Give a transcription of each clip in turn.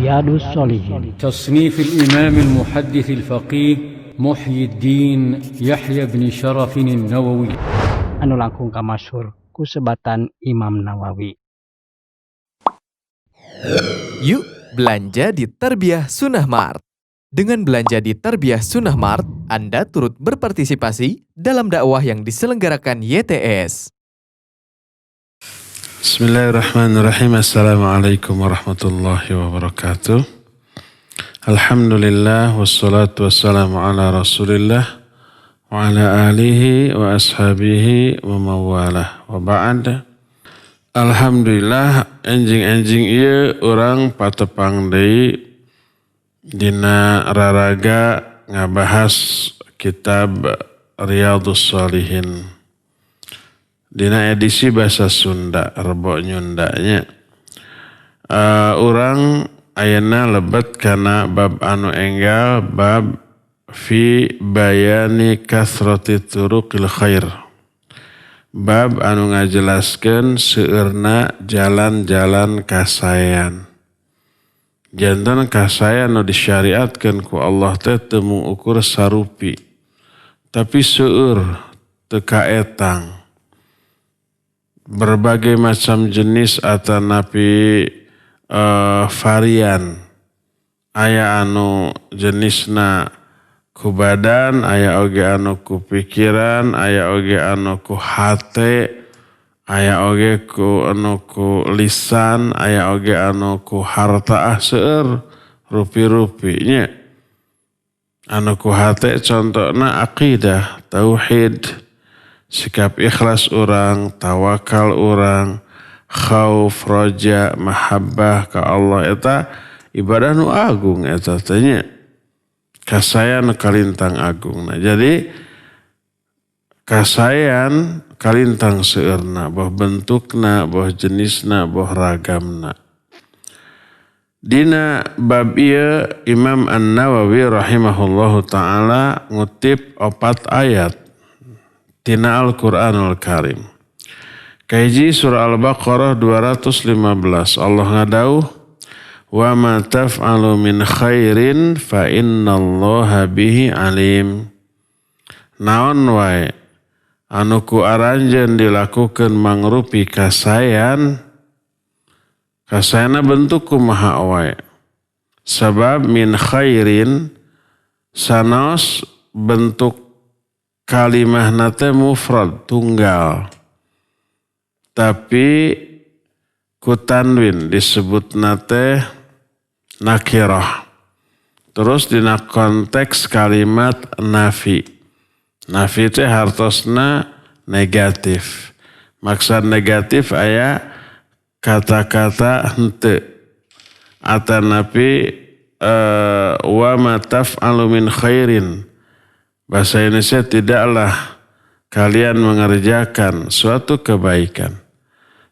رياض الصالحين. تصنيف الإمام المحدث الفقيه محي الدين يحيى بن شرف النووي anu langkung kamasyhur ku sebatan Imam Nawawi. Yuk belanja di Tarbiyah Sunnah Mart. Dengan belanja di Tarbiyah Sunnah Mart, Anda turut berpartisipasi dalam dakwah yang diselenggarakan YTS. Bismillahirrahmanirrahim. Assalamualaikum warahmatullahi wabarakatuh. Alhamdulillah wassalatu wassalamu ala rasulillah wa ala alihi wa ashabihi wa mawalah wa ba'd. Alhamdulillah enjing-enjing ieu urang patepang deui dina raraga ngabahas kitab Riyadhus Shalihin. Dina edisi bahasa Sunda, Rebo Nyundanya. Urang ayeuna lebet kana bab anu enggal, bab fi bayani kasrati turuqil khair. Bab anu ngajelaskeun seueurna jalan-jalan kasayan. Janten kasayan anu disyariatkeun ku Allah teh teu mengukur sarupi, tapi seueur teu kaetang. Berbagai macam jenis atanapi varian. Aya anu jenisna ku badan, aya oge anu ku pikiran, aya oge anu ku hate, aya oge anu ku lisan, aya oge anu ku harta seueur rupi-rupinya. Anu ku hate contohna aqidah, tauhid, sikap ikhlas orang, tawakal orang, khauf, roja, mahabbah ka Allah eta ibadah nu agung eta tanya. Kasayan kalintang agung. Nah, jadi kasayan kalintang seueurna, boh bentukna, boh jenisna, boh ragamna. Dina bab ieu Imam An-Nawawi rahimahullahu taala ngutip 4 ayat tina Al-Quranul Karim. Kaiji surah Al-Baqarah 215. Allah ngadauh, wa ma taf'alu min khairin fa innallaha bihi alim. Naon wae anu ku aranjeun dilakukeun mangrupi kasayan, kasayana bentuk kumaha wae. Sabab min khairin sanos bentuk kalimah nate mufrad tunggal, tapi ku tanwin disebut nate nakirah. Terus dina konteks kalimat nafi. Nafi itu hartosna negatif. Maksud negatif aya kata-kata henteu. Atanapi wa ma taf'alu min khairin. Bahasa Indonesia, tidaklah kalian mengerjakan suatu kebaikan.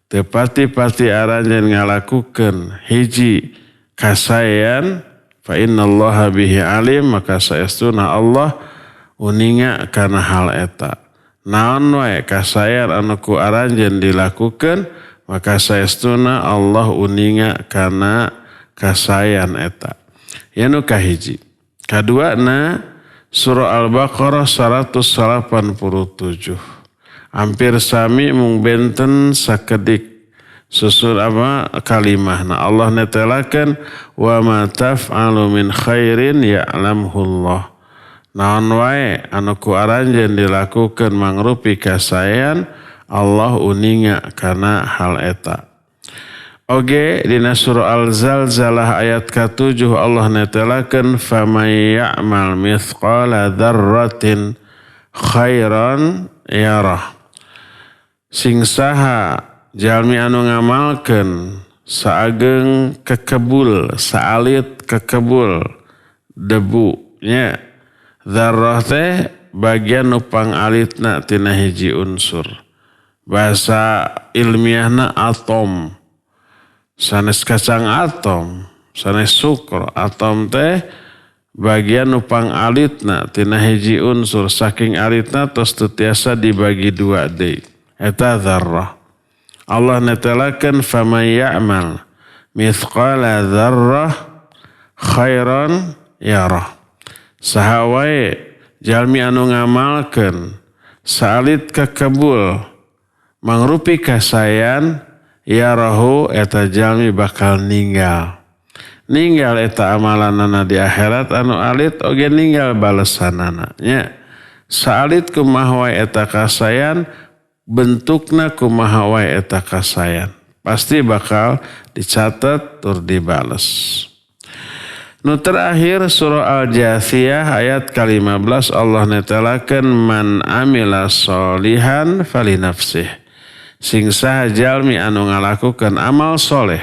Tepati-pati aranjeun ngalakukeun hiji kasayan, fa innallaha bihi alim, maka saestuna Allah uninga kana hal eta. Naon wae kasayan anu ku aranjeun dilakukeun, maka saestuna Allah uninga kana kasayan eta. Yanu kahiji. Kaduana surah Al-Baqarah 187. Hampir sami mung benten sakedik susul kalimahna. Allah netelakeun wa ma taf'alu min khairin ya'lamhullah. Naon wae anu ku aranjeun dilakukeun mangrupi kasayan, Allah uninga kana hal eta. Oge dina surah Al-Zalzalah ayat ke-7 Allah netelakeun famay ya'mal mithqala dzarratin khairan yarah. Sing saha jalmi anu ngamalkeun saageng kekebul, saalit kekebul debu nya. Dzarrah teh bagian nu pangalitna tina hiji unsur. Bahasa ilmiahna atom. Sanes kacang atom, sanes sukro, atom teh bagian nupang alitna tina hiji unsur, saking alitna tos tetiasa dibagi 2 deui. Eta dzarrah. Allah netelakeun faman ya'mal mithqala dzarrah khairan yarah. Saha wae jalmi anu ngamalkeun salit kakabul mangrupi kasayan yarahu eta jalmi bakal ninggal eta amalanana di akhirat anu alit oge ninggal balesanana nya. Salit kumaha wae eta kasayan bentukna kumaha wae eta kasayan pasti bakal dicatat tur dibales. Nu terakhir surah Al-Jathiyah ayat ke-15 Allah netelakeun man amila sholihan falinafsih. Sing saha jalmi anu ngalakukeun amal soleh.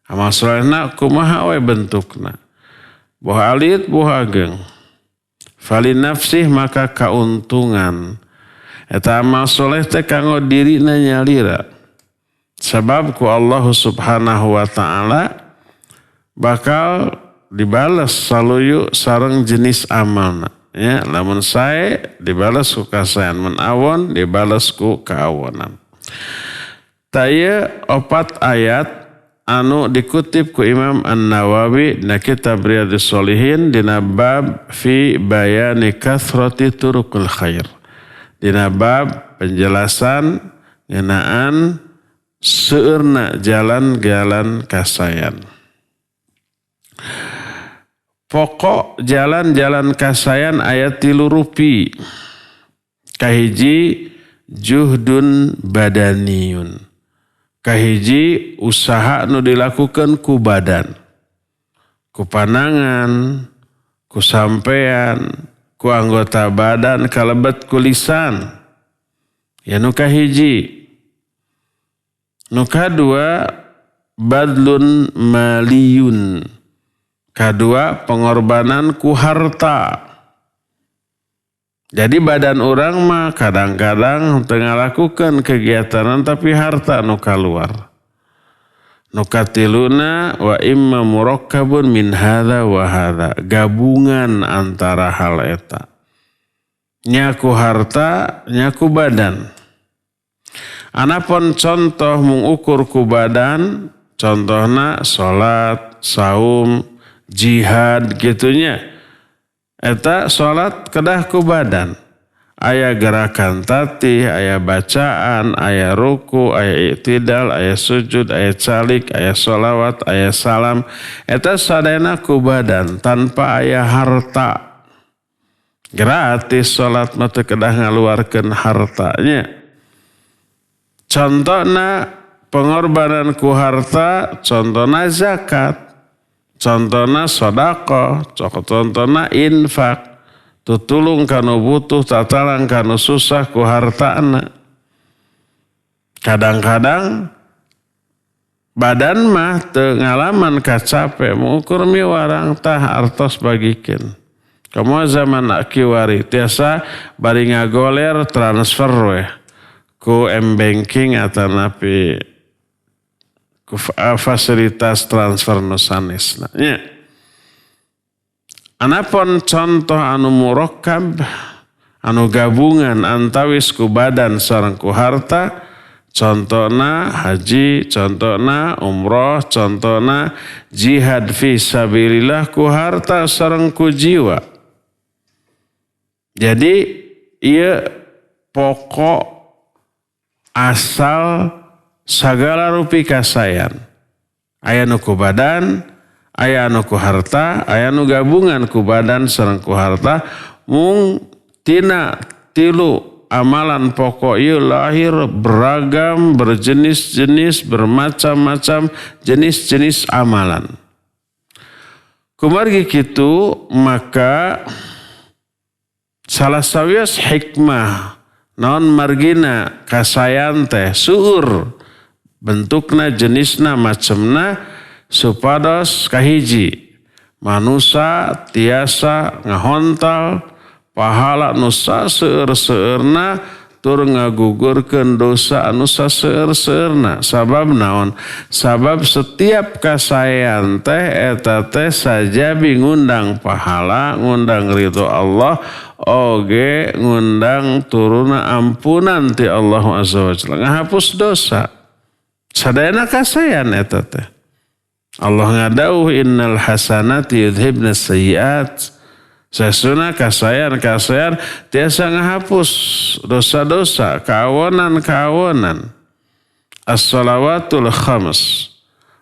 Amal solehna kumaha we bentukna. Boh alit boh ageng. Falinafsih maka kauntungan. Eta amal soleh teh kanggo dirina nyalira. Sebab ku Allah Subhanahu wa taala bakal dibalas saluyu sareng jenis amalna. Ya, lamun sae dibalas ku kasayan, mun awon dibalas ku kaawonan. Taya 4 ayat anu dikutip ku Imam An-Nawawi na kitab Riyadhus Shalihin dina bab fi bayani kathrati turuqul khair. Dina bab penjelasan ngeunaan seueurna jalan-jalan kasayan. Pokok jalan-jalan kasayan ayat 3 rupi. Kahiji juhdun badaniyun. Kahiji usaha nu dilakukan ku badan. Ku panangan, ku sampean, ku anggota badan kalebet ku lisan. Ya nu kahiji. Nu kadua badlun maliyun. Kedua, pengorbanan ku harta. Jadi badan orang mah kadang-kadang tengah lakukan kegiatan tapi harta nu kaluar. Nu katiluna wa imma murakkabun min hadza wa hadza. Gabungan antara hal eta. Nyaku harta, nyaku badan. Anapun contoh mengukur ku badan, contohna salat, saum, jihad gitunya. Eta salat kedah ku badan. Aya gerakan tatih, aya bacaan, aya ruku, aya iktidal, aya sujud, aya calik, aya sholawat, aya salam. Eta sadayana ku badan tanpa aya harta. Gratis salat mah teu kedah ngaluarkeun hartanya. Contohna pengorbanan ku harta, contohna zakat. Contohna sedekah, contohna infak, tutulung kanu butuh, tatalang kanu susah ku hartana. Kadang-kadang badan mah teu ngalaman kacape, mengukur miwarang tah artos bagikeun. Kamu zaman akiwari tiasa bari ngagoler transfer we ku M-banking atau napi fasilitas transfer nusanesna. Ya. Anapun contoh anu murakkab, anu gabungan antawis ku badan sareng ku harta, contohna haji, contohna umroh, contohna jihad fi sabilillah ku harta sareng ku jiwa. Jadi ieu pokok asal sagala rupi kasayan. Aya nu ku badan, aya nu ku harta, aya nu gabungan ku badan sareng ku harta. Mung tina 3 amalan pokok ieu lahir beragam, berjenis-jenis, bermacam-macam jenis-jenis amalan. Kumargi kitu maka salah sawios hikmah naon margina kasayan teh suur bentukna jenisna macemna supados kahiji manusia tiasa ngahontal pahala nu saseueur-seueurna tur ngagugurkeun dosa anu saseueur-seueurna. Sabab naon? Sabab setiap kasayan teh eta teh sajabi ngundang pahala, ngundang ridho Allah, oge ngundang turuna ampunan ti Allah azza wa jalla, ngahapus dosa. Sadayana kasayan eta teh. Allah ngadauh innal hasanati yudhibna sayyiat. Sesuna kasayan tiasa ngahapus dosa-dosa, kawonan. As-salawatul khams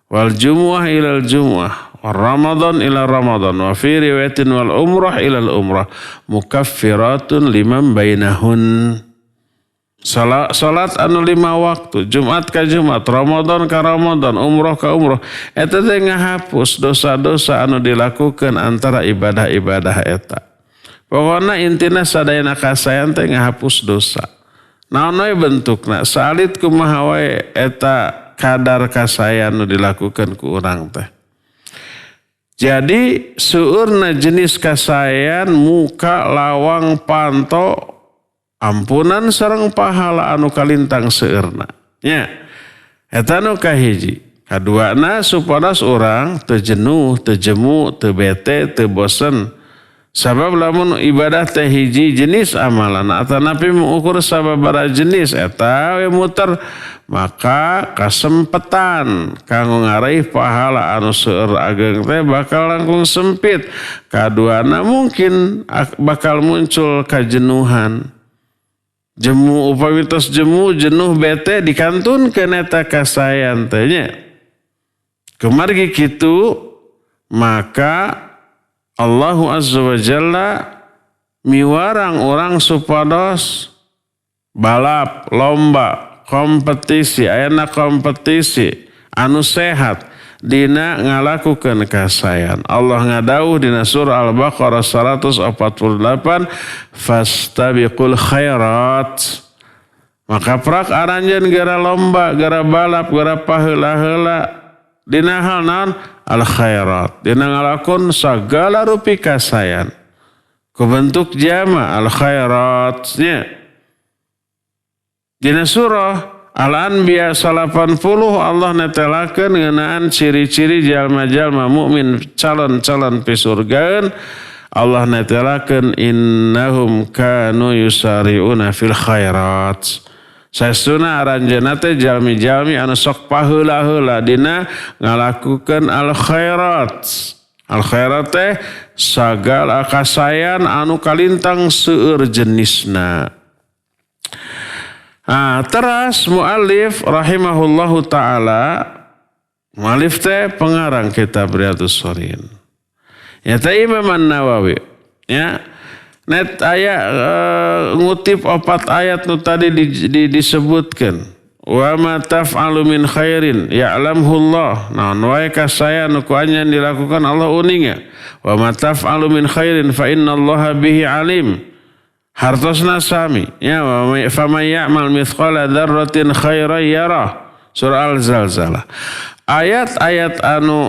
wal jumu'ah ilal jumu'ah wal ramadan ila ramadan wa fi riwayatin wal umrah ilal umrah mukaffiratun liman bainahun. Salat anu 5 waktu, Jumat ka Jumat, Ramadan ka Ramadan, umroh ka umroh, eta teh ngahapus dosa-dosa anu dilakukan antara ibadah-ibadah eta. Pokona intina sadayana kasayan teh ngahapus dosa. Naon we bentukna? Salit kumaha wae eta kadar kasayan anu dilakukan ku urang teh. Jadi seueurna jenis kasayan muka lawang panto ampunan sareng pahala anu kalintang seueurna. Nya, eta nu kahiji. Kaduana supados urang teu jenuh, teu jemu, teu bete, teu bosen. Sabab lamun ibadah teh hiji jenis amalan atanapi mengukur sababaraha jenis eta we muter maka kasempetan kanggo ngaraih pahala anu seueur ageng teh bakal langkung sempit. Kaduana mungkin bakal muncul kajenuhan. Jemu upawitos jemu jenuh bete dikantunkeun eta kasayan teh nya. Kemargi kitu maka Allah Azza wa Jalla miwarang orang supados balap lomba kompetisi ayana kompetisi anu sehat dina ngalakukeun kasayan. Allah ngadauh dina surah Al-Baqarah 148 fastabiqul khairat. Maka prak aranjeun gara lomba, gara balap, gara paheula-heula dina hal naon al khairat. Dina ngalakon sagala rupi kasayan. Ku bentuk jama al khairatnya. Dina surah Al-Anbiya 80 Allah netelakeun ngeunaan ciri-ciri jalma-jalma mukmin calon-calon pisurgaeun. Allah netelakeun innahum kanu yusari'una fil khairat. Sesuna aranjeunna teh jalmi-jalmi anu sok paheula-heula dina ngalakukeun al khairat. Al khairat teh sagala kasayan anu kalintang seueur jenisna. Teras mu'alif rahimahullahu ta'ala, mu'alif teh pengarang kitab Riyadhus Shalihin. Ya teh Imam An-Nawawi. Ya, net ayat ngutip 4 ayat nu tadi disebutkan. Wa ma taf'alu min khairin ya'lamhu Allah. Naon wae kasaya nu ku anjeun dilakukan Allah uninga. Wa ma taf'alu min khairin fa innallaha bihi alim. Hartosna sami ya faman ya'mal mithqala dzarratin khairan yarah. Surah Al-Zalzalah. Ayat-ayat anu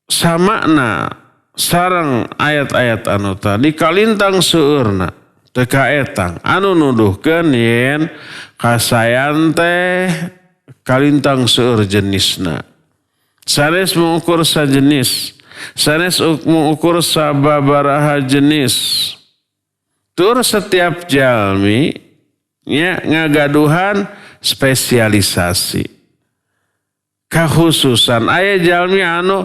samakna sareng ayat-ayat anu tadi kalintang seueurna teu kaetang anu nuduhkeun yen kasayan teh kalintang seueur jenisna. Sanes mengukur sajenis, sanes mengukur sababaraha jenis. Tur setiap jalmi nya ngagaduhan spesialisasi. Kakhususan aya jalmi anu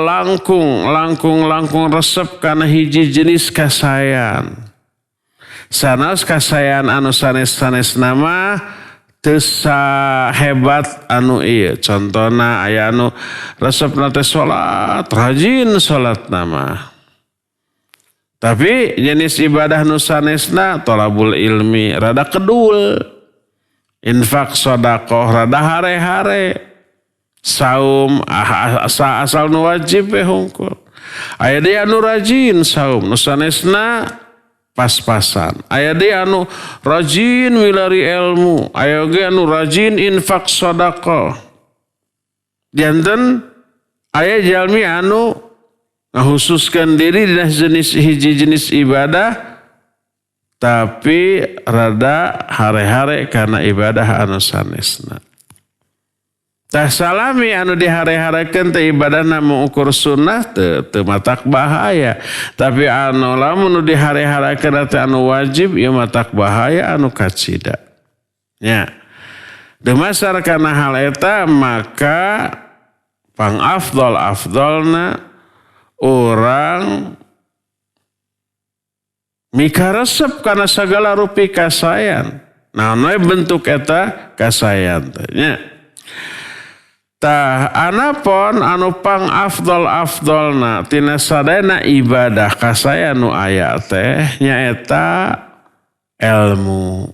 langkung resep kana hiji jenis kasayan. Sanes kasayan anu sanes-sanes nama teu sahebat anu ieu. Contona aya anu resepna teh salat, rajin salat nama. Tapi jenis ibadah nu sanesna tolabul ilmi rada kedul. Infak sedekah rada hare-hare. Saum asal nu wajib we hungkul. Aya deui anu rajin saum nu sanesna pas-pasan. Aya deui anu rajin milari ilmu, aya ge anu rajin infak sedekah. Janten aya jalmi anu ngakhususkan diri dina hiji jenis ibadah tapi rada hare-hare karena ibadah anu sanesna. Tah salami anu dihare-harekeun teh ibadahna mengukur sunnah teu matak bahaya. Tapi anu lamun nu dihare-harekeun teh anu wajib ieu matak bahaya anu kacida. Nya. Demasar kana hal eta maka pang afdolna orang mikaresep karena segala rupi kasayan. Nah, bentuk eta kasayan tanya. Tah anapun anu pang afdolna tina sadayana ibadah kasayan nu aya teh nyaeta ilmu.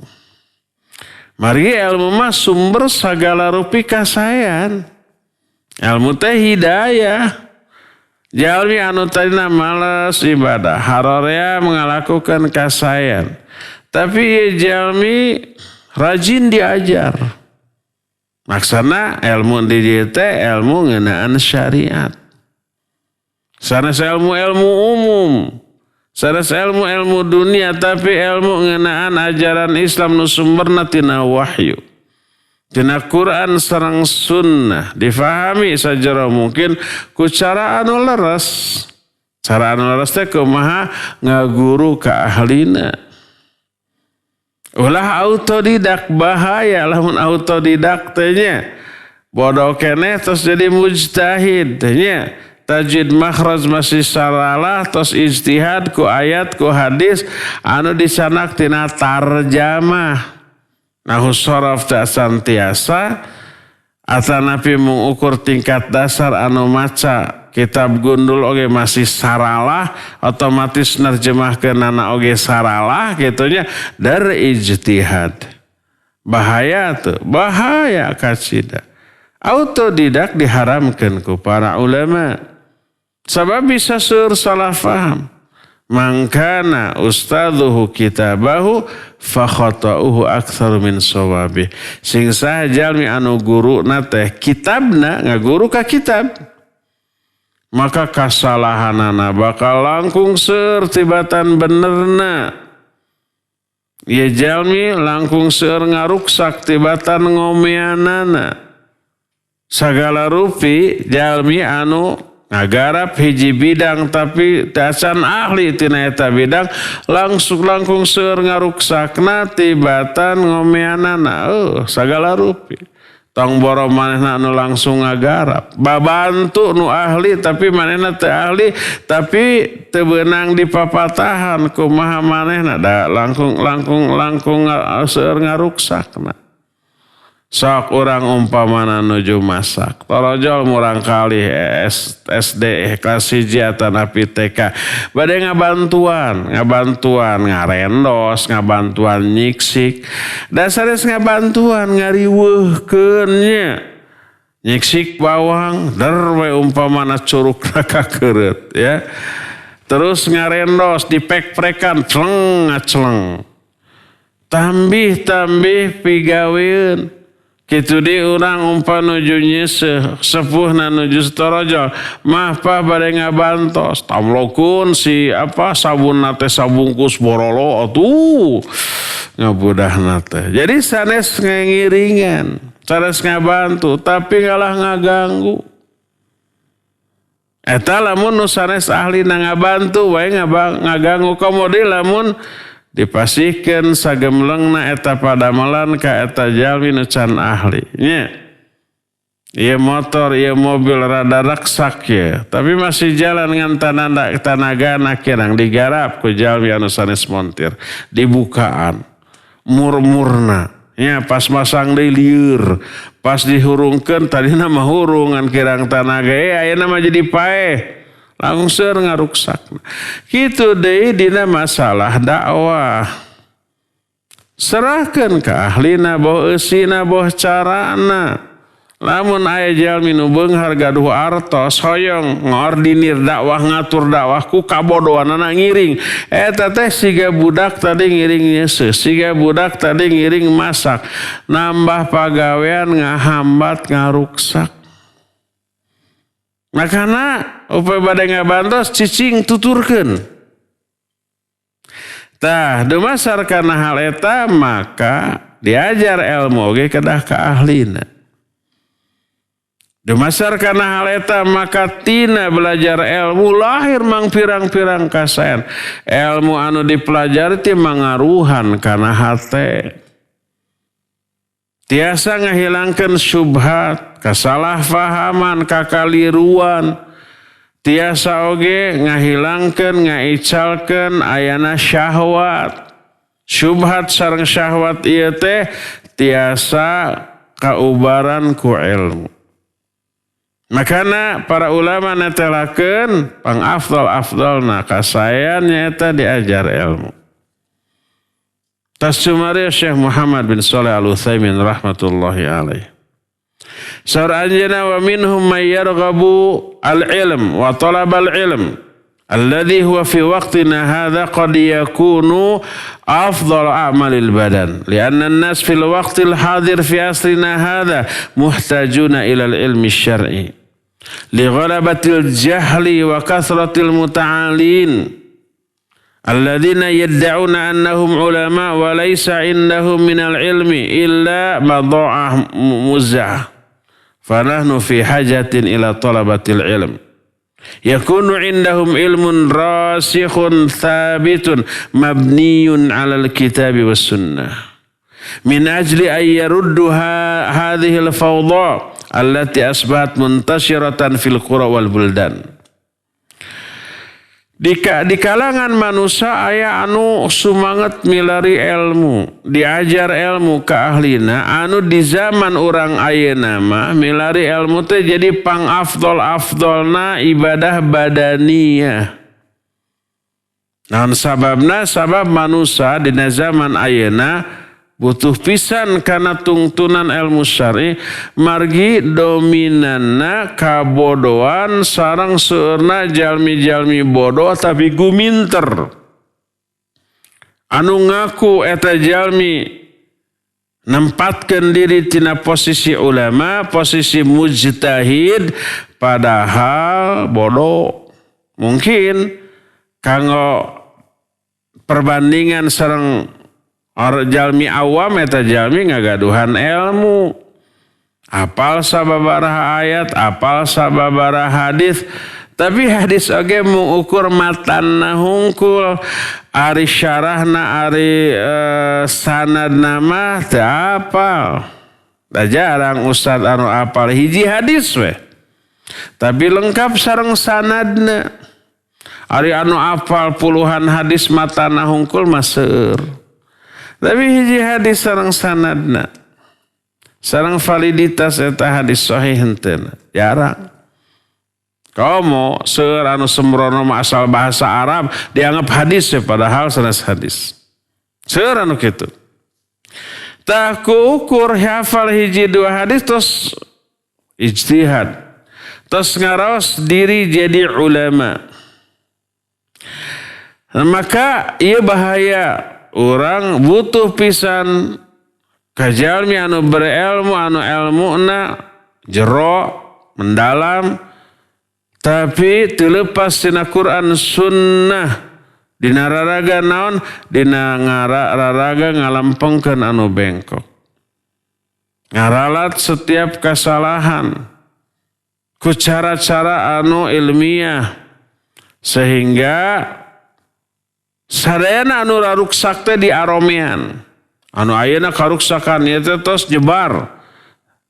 Mari ilmu mah sumber segala rupi kasayan. Ilmu teh hidayah. Jalmi anu tadina malas ibadah, harorea mengalakukan kasayan. Tapi jalmi rajin diajar. Maksana ilmu di dieu teh ilmu ngeunaan syariat. Sanes ilmu umum. Sanes ilmu dunia tapi ilmu ngeunaan ajaran Islam nu sumberna tina wahyu. Tina Quran sareng sunnah difahami sajara mungkin ku cara anu leres. Cara anu leres teh kumaha ngaguru ka ahlina. Ulah autodidak bahaya lamun autodidak teh nya. Bodoh keneh terus jadi mujtahid teh nya. Tajwid makhraj masih salalah tos ijtihad ku ayat ku hadis anu disanak tina tarjamah. Nahu sorof tak santiasa atanapi mengukur tingkat dasar anu maca kitab gundul oge masih saralah otomatis nerjemahkeun nana oge saralah gitunya dari ijtihad. Bahaya tuh, bahaya kacida. Autodidak diharamkan ku para ulama. Sabab bisa sur salah faham. Mangkana ustadzuhu kitabahu fa khata'uhu aktsaru min shawabih. Sing saha jalmi anu guruna teh kitabna ngaguru ka kitab. Maka kasalahanana bakal langkung seur tibatan benerna. Ieu jalmi langkung seur ngaruksak tibatan ngomeanana. Sagala rupi jalmi anu ngagarap hiji bidang tapi dasan ahli tina eta bidang langkung seur ngaruksakna tibatan ngomeanana sagala rupi tong boro manehna anu langsung ngagarap babantu nu ahli tapi manehna teu ahli tapi teu beunang dipapatahan kumaha manehna da langkung seur ngaruksakna. Sok orang umpamana nuju masak. Torojol murang kali SD kelas 1 atau napi TK. Bade ngabantuan, ngarendos, ngabantuan nyiksik. Dasares ngabantuan ngariweuhkeun nya. Nyiksik bawang derwe umpamana curug kakeureut ya. Terus ngarendos dipek-prekan celeng. Tambih pigaweun. Kitu di urang umpa nuju nyeseh sepuh na nuju torojol mah pa bade ngabantos tamlokun si sabun nate sabungkus borolo atuh ngabudah nate. Jadi sanes ngiringan, sanes ngabantu tapi ngalah ngaganggu. Eta lamun nu sanes ahli na ngabantu wae ngaganggu komodi lamun dipasihkeun sagemlengna eta padamelan ka eta jalmi nu can ahli nya. Ieu motor, ieu mobil rada raksak ya, tapi masih jalan ngan tanagana kirang digarap ku jalmi anu sanes montir dibukaan murmurna nya pas masang deui lieur pas dihurungkeun tadina mah hurungan kirang tanaga ayeuna mah jadi paeh langsung seur ngaruksak. Kitu deui dina masalah dakwah. Serahkeun ka ahlina boh eusina boh carana. Lamun aya jalmi nu beunghar gaduh artos hoyong ngordinir dakwah ngatur dakwah ku kabodohanna ngiring. Eta teh siga budak tadi ngiring nyeseuh, siga budak tadi ngiring masak. Nambah pagawean ngahambat ngaruksak. Makana upaya bade ngabantos cicing tuturkeun. Tah dumasar kana hal eta maka diajar ilmu oge kedah ka ahlina. Dumasar kana hal eta maka tina belajar ilmu lahir mang pirang-pirang kasayan. Ilmu anu dipelajari teh mangaruhan kana hate. Tiasa ngahilangkeun syubhat, kasalahfahaman, kakaliruan. Tiasa oge ngahilangkeun, ngaicalkeun ayana syahwat. Syubhat sareng syahwat ieu teh tiasa kaubaran ku ilmu. Makana para ulama netelakeun pangafdal-afdalna kasayan nyaeta diajar ilmu. Tasumari Syekh Muhammad bin Shalih Al-Utsaimin rahmatullahi alaih. Saur anjeunna wa minhum may yarghabu al-ilm wa talab al-ilm alladhi huwa fi waqtina hadha qad yakunu afdal a'malil badan lianna an-nas fil waqtil hadir fi asrina hadha muhtajuna ila al-ilmi syar'i li ghalabatil jahli wa kasratil muta'alin alladzina yad'una annahum ulama wa laysa indahum minal ilmi illa madha'ah muzzah fanahnu fi hajatin ila talabatil ilm yakunu indahum ilmun rasikhun thabitun mabniyun alal kitabi was sunnah min ajli an yaruddu hadhihi al fawda allati asbahat muntashiratan fil qura wal buldan. Di kalangan manusia aya anu sumanget milari ilmu, diajar ilmu ka ahlina, anu di zaman orang ayeuna mah milari ilmu teh jadi pangafdol-afdolna ibadah badaniyah. Naon sababna? Sabab manusia di zaman ayeuna butuh pisan kana tungtunan ilmu syar'i margi dominanna kabodohan sareng seueurna jalmi-jalmi bodoh tapi guminter anu ngaku eta jalmi nempatkeun diri tina posisi ulama, posisi mujtahid padahal bodoh. Mungkin kanggo perbandingan sareng orang jalmi awam eta jalmi ngagaduhan ilmu. Apal sababaraha ayat, apal sababaraha hadis, tapi hadis oge mengukur matanna hungkul, ari syarahna, ari sanadna mah teu apal. Da jarang ustad anu apal hiji hadis we. Tapi lengkap sareng sanadna. Ari anu apal puluhan hadis matanna hungkul mah seueur. Tapi hiji hadis sareng sanadna, sareng validitas eta hadis sahih henteu jarang. Komo seueur anu sembrono asal bahasa Arab dianggap hadis ya padahal sanes hadis. Seueur anu kitu. Tah ku ukur hafal hiji dua hadis tos ijtihad. Tos ngaraos diri jadi ulama. Maka ieu bahaya. Orang butuh pisan kajalmi anu berilmu, anu ilmuna jero mendalam, tapi terlepas tina Quran sunnah dina raraga naon, dina raraga ngalampengkeun anu bengkok, ngaralat setiap kesalahan ku cara-cara anu ilmiah sehingga sadayana anu raruksak teh diaromean. Anu ayeuna karuksakan ieu teh tos jebar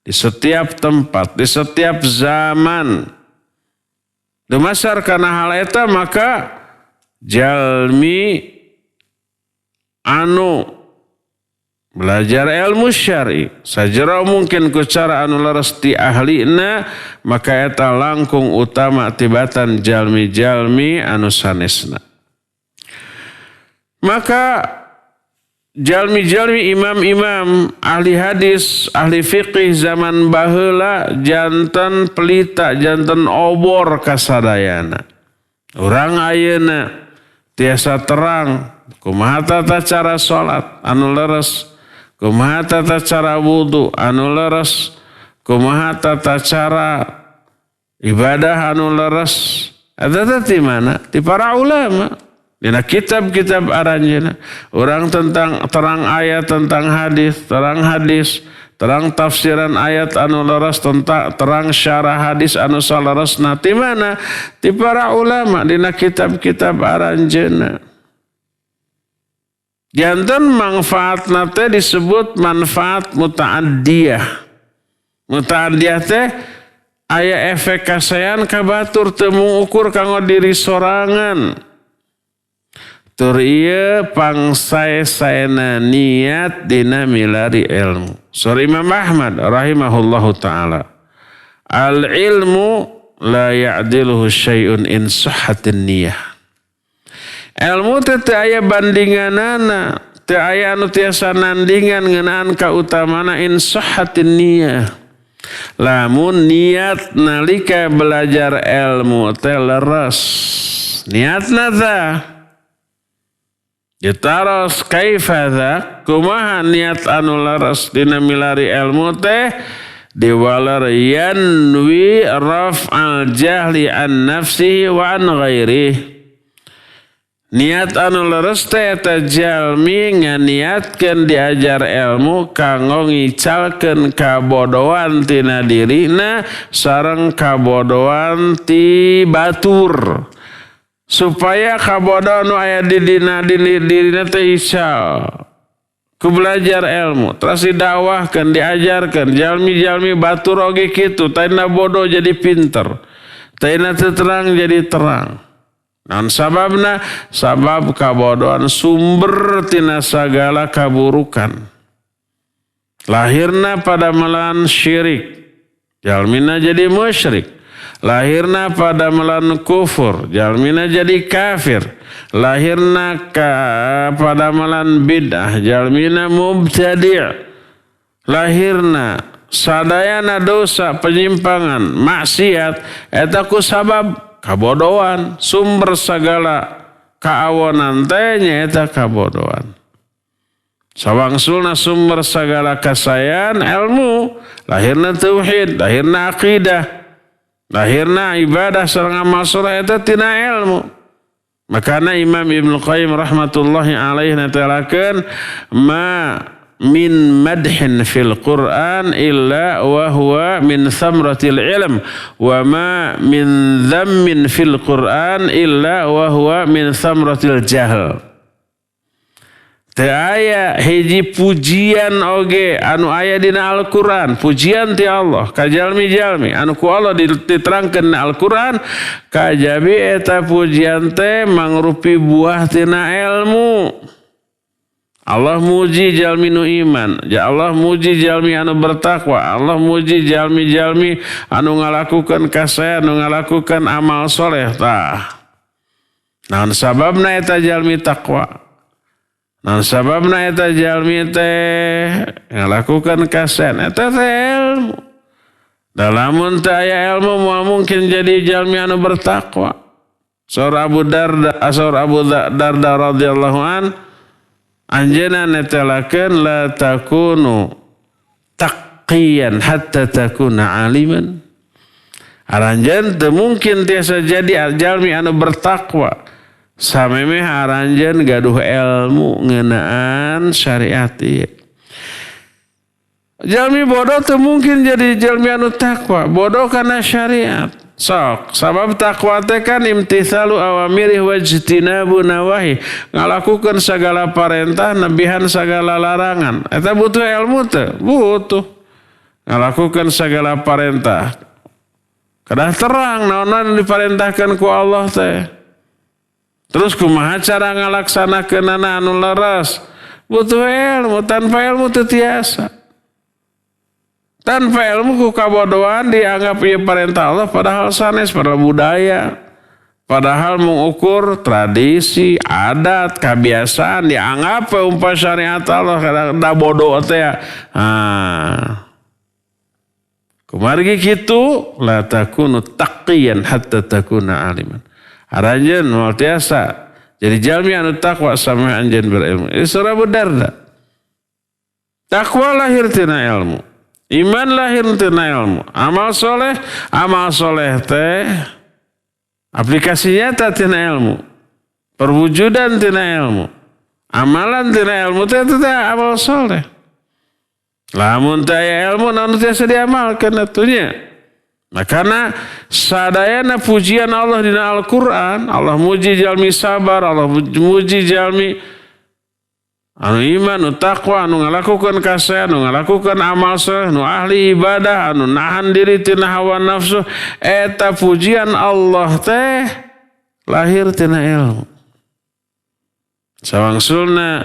di setiap tempat, di setiap zaman. Dumasar kana hal eta maka jalmi anu belajar ilmu syar'i sajera mungkin ku cara anu leres ti ahlina maka eta langkung utama tibatan jalmi-jalmi anu sanesna. Maka jalmi-jalmi imam-imam ahli hadis, ahli fiqih zaman baheula janten pelita, janten obor kasadayana. Urang ayeuna tiasa terang kumaha tata cara salat anu leres, kumaha tata cara wudu anu leres, kumaha tata cara ibadah anu leres. Eta ti mana? Ti para ulama. Dina kitab-kitab aranjeuna orang tentang terang ayat tentang hadis, terang tafsiran ayat anu leres, tentang terang syarah hadis anu salaresna ti mana? Ti para ulama dina kitab-kitab aranjeuna. Janten manfaatna teh disebut manfaat muta'addiyah. Muta'addiyah teh aya efek kasayan ka batur teu mengukur kanggo diri sorangan. Tur ieu pangsae-saena niat dina milari ilmu. Sura Imam Ahmad rahimahullahu taala. Al ilmu la ya'diluhu syai'un in sahhatin niyah. Ilmu teh teu aya bandinganana, teu aya anu tiasa nandingan ngeunaan kautamana in sahhatin niyah. Lamun niat nalika belajar ilmu teh leres. Niatna teh Jetaros kaifadha kumaha niat anu laras dina milari ilmu teh diwalar yanwi raf'al jahli an nafsihi wa an ghairihi. Niat anu laras teh eta jalmi nganiatkeun diajar ilmu kanggo ngicalkeun kabodohan tina dirina sareng kabodohan ti batur. Supaya kabodoh nu aya di dina teh ical ku belajar ilmu terus didakwahkeun diajarkeun jalmi-jalmi batur oge kitu taina bodoh jadi pinter taina teu terang jadi terang. Naon sababna? Sabab kabodohan sumber tina sagala kaburukan. Lahirna pada melan syirik, jalmina jadi musyrik. Lahirna pada melan kufur, jalmina jadi kafir. Lahirna pada melan bid'ah, jalmina mubtadi'. Lahirna sadayana dosa penyimpangan, maksiat, eta ku sabab kabodohan. Sumber sagala kaawonan teh nyaeta kabodohan. Sawangsulna sumber sagala kasayan ilmu. Lahirna tauhid, lahirna aqidah. Lahirna ibadah sareng amal saleh eta tina ilmu. Makana Imam Ibnu Qayyim rahmatullahi alaihi natalakeun ma min madhin fil Qur'an illa wa huwa min thamratil ilm wa ma min dhammin fil Qur'an illa wa huwa min thamratil jahl. Teu aya hiji pujian oge anu aya dina Al-Qur'an, pujian ti Allah ka jalmi-jalmi anu ku Allah diterangkeun na Al-Qur'an kajabi eta pujian teh mangrupi buah tina ilmu. Allah muji jalmi nu iman, Allah muji jalmi anu bertakwa, Allah muji jalmi-jalmi anu ngalakukeun kasayan, anu ngalakukeun amal soleh tah. Naon sababna eta jalmi takwa? Nah sababna eta jalmi teh ngalakukan kasen eta teh ilmu. Dalamun teh aya ilmu moal mungkin jadi jalmi anu bertakwa. Saur Abu Darda radhiyallahu an anjeunna netelakeun la takunu taqiyan hatta takuna aliman. Aranjeun teu mungkin tiasa jadi jalmi anu bertakwa samemeh aranjeun gaduh ilmu ngeunaan syariat ieu. Jalmi bodoh teu mungkin jadi jalmi anu takwa, bodoh kana syariat. Sok, sabab takwa teh kan imtithalu awamirih wajtinabu nawahi, ngalakukeun sagala parentah nebihan sagala larangan. Eta butuh ilmu teu? Butuh. Ngalakukeun sagala parentah. Kedah terang naon diparentahkeun ku Allah teh. Terus kumaha cara ngalaksanakeunana anu leres? Butuh ilmu, tanpa ilmu teu tiasa. Tanpa ilmu ku kabodohan dianggap ieu perintah Allah padahal sanes padahal budaya. Padahal mengukur tradisi, adat, kebiasaan dianggap umpah syariat Allah kada bodoh teh. Kumargi kitu la takunu taqiyan hatta takuna aliman. Aranjeun moal tiasa jadi jalmi anu takwa sampai anjeun berilmu. Ini surah Abu Darda. Takwa lahir tina ilmu. Iman lahir tina ilmu. Amal soleh teh aplikasinya tina ilmu. Perwujudan tina ilmu. Amalan tina ilmu teh amal soleh. Lamun teh ilmu naon tiasa diamalkeun atunya. Makana sadayana pujian Allah dina Al-Qur'an, Allah muji jalmi sabar, Allah muji jalmi anu iman, anu taqwa, anu ngalakukan kasaean, anu ngalakukan amal saleh, anu ahli ibadah, anu nahan diri tina hawa nafsu, eta pujian Allah teh lahir tina ilmu. Sawangsulna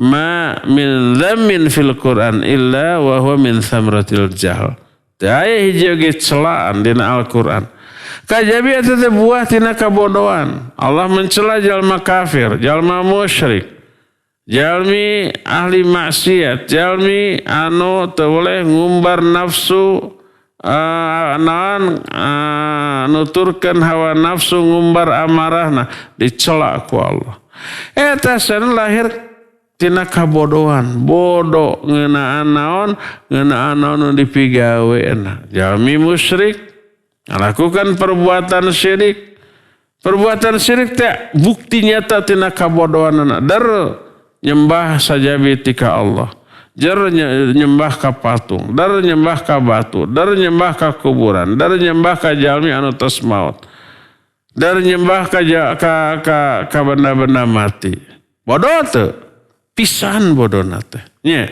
ma min dhammin fil Qur'an illa wa huwa min thamratil jahl. Aya hiji oge celaan dina Al-Qur'an. Kajabi eta teh buah tina kabodohan. Allah mencela jalma kafir, jalma musyrik, jalmi ahli maksiat, jalmi anu teu boleh ngumbar nafsu nuturkeun hawa nafsu ngumbar amarahna, dicela ku Allah. Eta sana lahir tina kabodohan, bodoh ngeunaan naon, ngeunaan naon dipigaweuna. Jalmi musyrik melakukan perbuatan syirik. Perbuatan syirik teh bukti nyata tina kabodohanna. Dar nyembah sajabi tika Allah. Dar nyembah ka patung, dar nyembah ka batu, dar nyembah ka kuburan, dar nyembah ka jalmi anu tos maut. Dar nyembah ka benda-benda mati. Bodoh teu. Pisan bodona teh. Nya.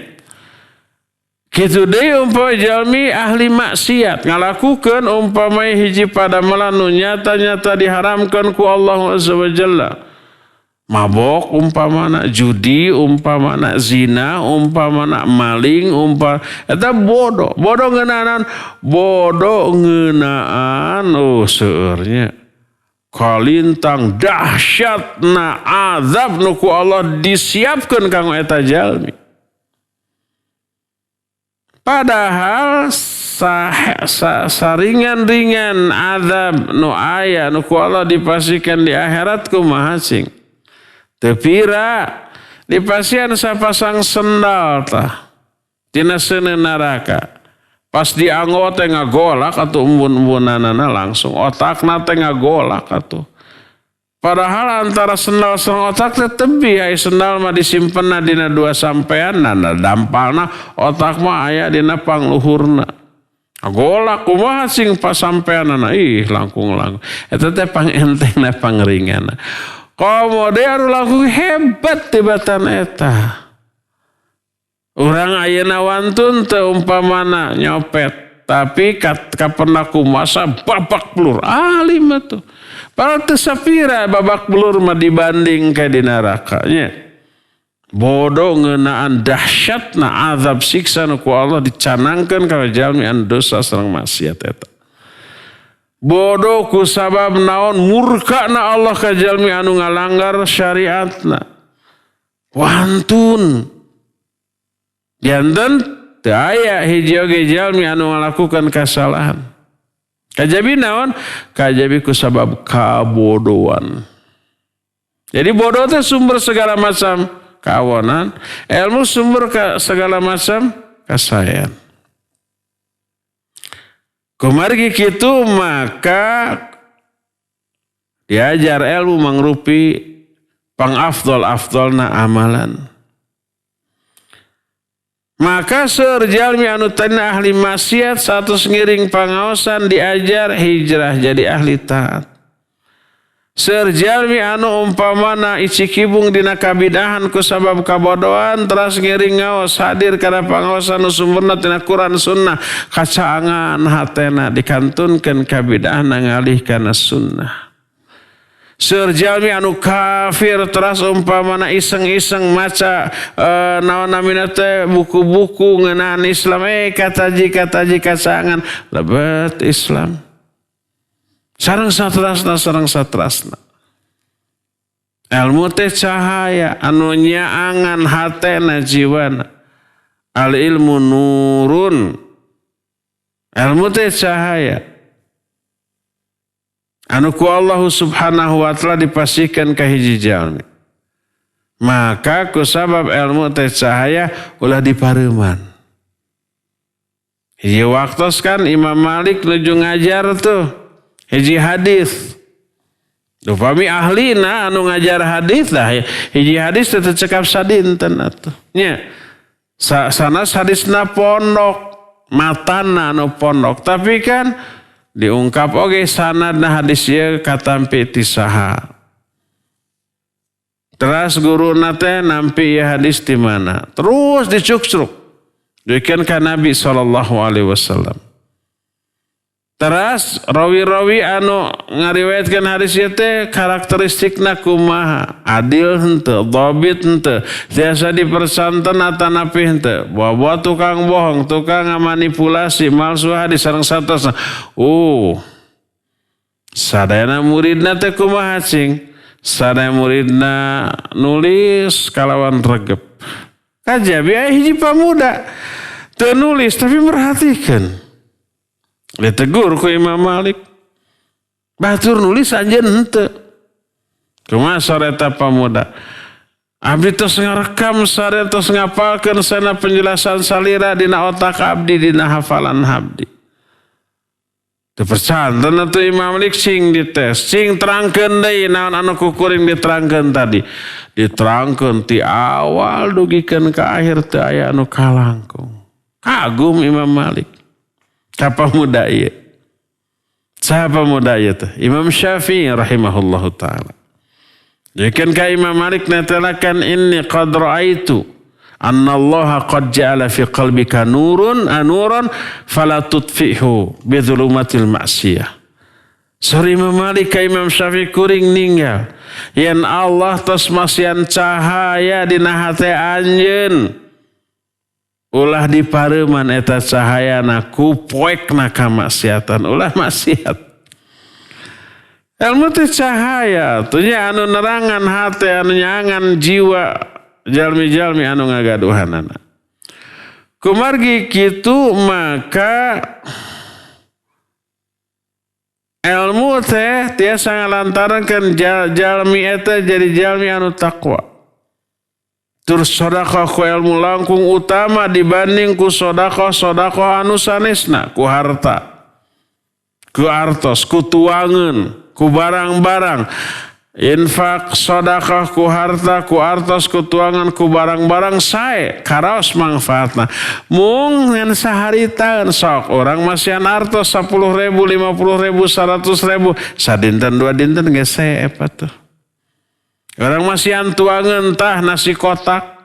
Kitu deui umpama jalmi ahli maksiat ngalakukeun umpama hiji padamelan nu nyata-nyata diharamkeun ku Allah Azza wa Jalla. Mabok umpamana, judi umpamana, zina umpamana, maling eta bodoh. Bodoh ngeunaan seueur nya. Kalintang dahsyatna azab nu ku Allah disiapkeun kanggo eta jalmi. Padahal saringan-ringan azab nu aya nu ku Allah dipasikeun di akhirat kumaha cing. Teu pira dipasieun sapasang sendal tah tina seuneun neraka. Pas dianggo teh ngagolak atuh umbun-umbunanana langsung otakna teh ngagolak atuh. Padahal antara sendal sareng otak teh tebih aya sendal mah disimpenna dina dua sampean nana dampalna otak mah aya dina pangluhurna. Ngagolak kumaha sing pasampeanana langkung. Eta teh pangentengna pangringanna. Komo deui anu langkung hebat tibatan eta. Urang ayeuna wantun teu umpamana nyopet, tapi kapena kumasa babak belur. Alim atuh. Padahal teu sapira babak belur mah dibanding ka di neraka nya. Bodoh ngeunaan dahsyatna azab siksa nu ku Allah dicanangkeun ka jalmi anu dosa sareng maksiat eta. Bodoh ku sabab naon murkana Allah ka jalmi anu ngalanggar syariatna. Wantun janten teu aya hiji oge jalmi anu ngalakukan kasalahan. Kajabi naon? Kajabi ku sabab kabodohan. Jadi bodoh itu sumber segala macam kawonan, ilmu sumber segala macam kasayan. Kumargi kitu maka diajar ilmu mangrupi pangafdol-afdolna amalan. Maka seueur jalmi anu tadina ahli maksiat satus ngiring pangaosan diajar hijrah jadi ahli taat. Seueur jalmi anu umpamana icikibung dina kabidahan ku sabab kabodohan teras ngiring ngaos hadir kana pangaosan nu sumberna tina Quran sunnah kacaangan hatena dikantunkeun kabidahan ngalih kana sunnah. Seueur jalmi anu kafir teras umpamana iseng-iseng maca naon namina teh buku-buku ngeunaan Islam kataji kacangan lebet Islam. Sareng satrasna. Ilmu teh cahaya anu nyaangan hatena jiwana. Al ilmu nurun. Ilmu teh cahaya anu ku Allah subhanahu wa ta'ala dipasihkan ka hiji jalmi. Maka ku sabab ilmu teh cahaya ulah dipareuman. Hiji waktos kan Imam Malik nuju ngajar tuh hiji hadis. Upami ahlina anu ngajar hadis lah hiji hadis teh cekap sadinten atuh. Nya. Sanas hadisna pondok, matana anu pondok, tapi kan diungkap oge sanadna hadis ieu katampi ti saha. Teras guru nate nampi ya hadis di mana. Terus dicuk-cuk. Demikian kan Nabi SAW. Teras rawi-rawi anu ngariwayatkan hadis ieu karakteristikna kumaha. Adil henteu, dhabit henteu, tiasa dipersanten atanapi henteu. Bawa tukang bohong, tukang manipulasi, malsu hadis sareng satosna. Sadayana muridna teh kumaha cing? Sadaya muridna nulis kalawan regep. Kajabi hiji pamuda teu nulis tapi merhatikan. Ditegur ku Imam Malik. Batur nulis anjeun henteu. Kumaha sareta pamuda? Abdi tos ngarekam sareng tos ngapalkeun sana penjelasan salira dina otak abdi dina hafalan abdi. Teu percanten atuh Imam Malik sing dites, sing terangkeun deui naon anu kukuring diterangkeun tadi. Diterangkeun ti awal dugikeun ka akhir teu aya anu kalangkung. Kagum Imam Malik. Siapa muda ieu? Siapa muda ieu teh? Imam Syafi'i rahimahullahu taala. Demikian ka Imam Malik natalakan inni qad ra'aitu anna Allah qad ja'ala fi qalbika nuran fala tutfihu bi dhulumatil ma'siyah. Sorry Imam Malik ka Imam Syafi'i kuring ninggal. Yen Allah tos masian cahaya dina hate anjeun. Ulah dipareuman eta cahayana ku poekna kamaksiatan, ulah maksiat. Ilmu teh cahaya, tuhnya anu nerangan hate, anu nyangan jiwa jalmi-jalmi anu ngagaduhanana. Kumargi kitu maka ilmu teh tiasa ngalantarankeun jalmi eta jadi jalmi anu takwa. Terus sedekah ku ilmu langkung utama dibanding ku sedekah anu sanesna ku harta, ku artos, ku tuangan, ku barang-barang. Infak sedekah ku harta, ku artos, ku tuangan, ku barang-barang sae karaos manfaatna. Mung ngan saharitaeun sok orang masihan artos 10.000, 50.000, 100.000, sadinten dua dinten geus sae apa tuh. Orang masihan tuangan tah nasi kotak.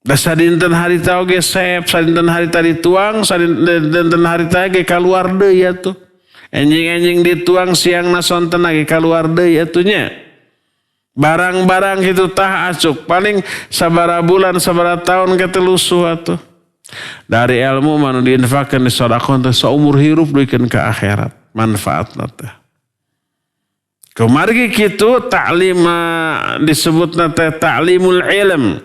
Da sadinten harita oge sep, sadinten harita dituang, sadinten harita ge kaluar deui atuh. Enjing-enjing dituang siang nasonten ge kaluar deui atuh nya. Barang-barang kitu tah acuk, paling sabaraha bulan, sabaraha taun ke telusuh atuh. Dari ilmu manu diinfakkeun di sedekah teh saumur hirup duikeun ka akhirat, manfaatna teh. Kemargi kitu ta'lim disebutna teh ta'limul ilm.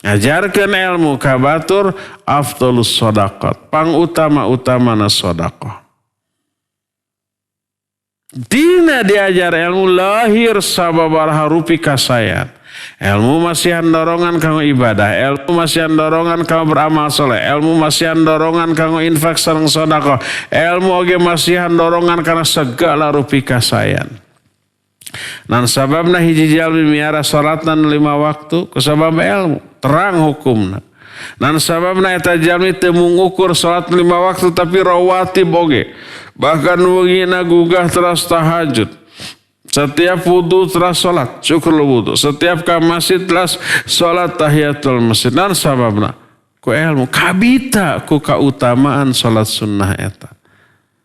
Ngajarkeun ilmu ka batur afdhalus shadaqat. Pangutama-utamana sedekah. Dina diajar ilmu lahir sababaraha rupi kasayan. Ilmu masihan dorongan kanggo ibadah, ilmu masihan dorongan kanggo beramal soleh, ilmu masihan dorongan kanggo infak sareng sedekah, ilmu oge masihan dorongan kana segala rupi kasayan. Nan sababna hiji jalmi miara salatna 5 waktu kusabab ilmu terang hukumna. Nan sababna eta jalmi teu mengukur salat 5 waktu tapi rawatib oge. Bahkan wegina gugah teras tahajud. Setiap wudu teras salat syukur wudu. Setiap ka masjid teras salat tahiyatul masjid. Nan sababna ku ilmu kabita ku kautamaan salat sunnah eta.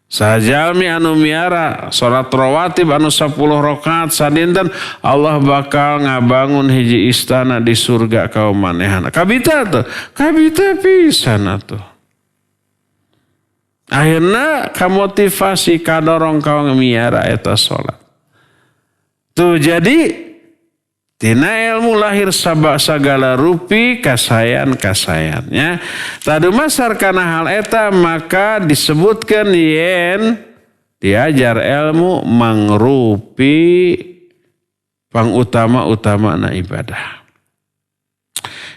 Sajalmi anu miara salat rawatib anu 10 rakaat sadinten Allah bakal ngabangun hiji istana di surga kaum manehana. Kabita tuh, kabita pisan atuh. Akhirna kamotivasi kadorong kau miara eta salat. Tuh jadi tina ilmu lahir sagala rupi kasayan-kasayannya. Tadu masar kana hal eta maka disebutkan yen diajar ilmu mangrupi pangutama-utamana ibadah.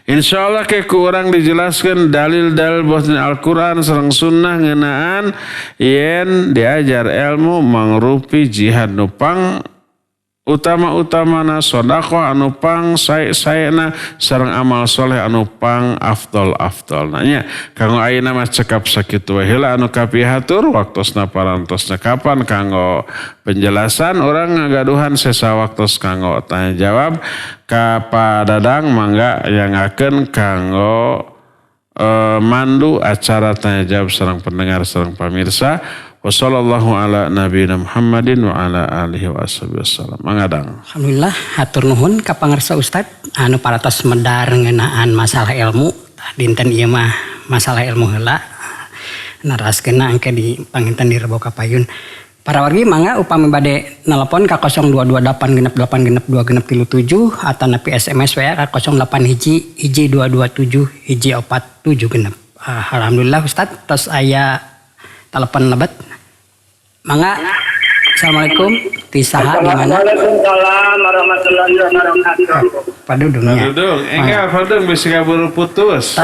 Insyaallah ke kurang dijelaskan dalil-dalil bahwa Al-Quran sareng sunnah ngeunaan yen diajar ilmu mangrupi jihad nupang utama-utamana sedekah anu pang sae-saena sareng amal soleh anu pang afdol nya kanggo ayeuna mah cekap sakitu wae heula anu kapihatur waktosna parantosna kapan kanggo penjelasan orang ngagaduhan sesa waktos kanggo tanya jawab ka Pak Dadang mangga yangakeun kanggo mandu acara tanya jawab sareng pendengar sareng pamirsa. Wassallallahu ala nabiyina Muhammadin wa ala alihi wa ashabihi wasallam. Mangadang. Alhamdulillah hatur nuhun ka pangarsa Ustad anu paratos medar ngeunaan masalah ilmu. Dinten ieu mah masalah ilmu heula. Naraskeunna engke di panginten di Rebo Kapayun. Para wargi mangga upami bade nelpon ka 0228 atau napi SMS we ka 08 hiji 227 hiji 47 genep. Alhamdulillah Ustad tos aya telepon lebat. Mangga. Assalamualaikum. Tisaha di mana? Waalaikumsalam warahmatullahi wabarakatuh. Padudungnya. Enggak padudung bisa kabur putus.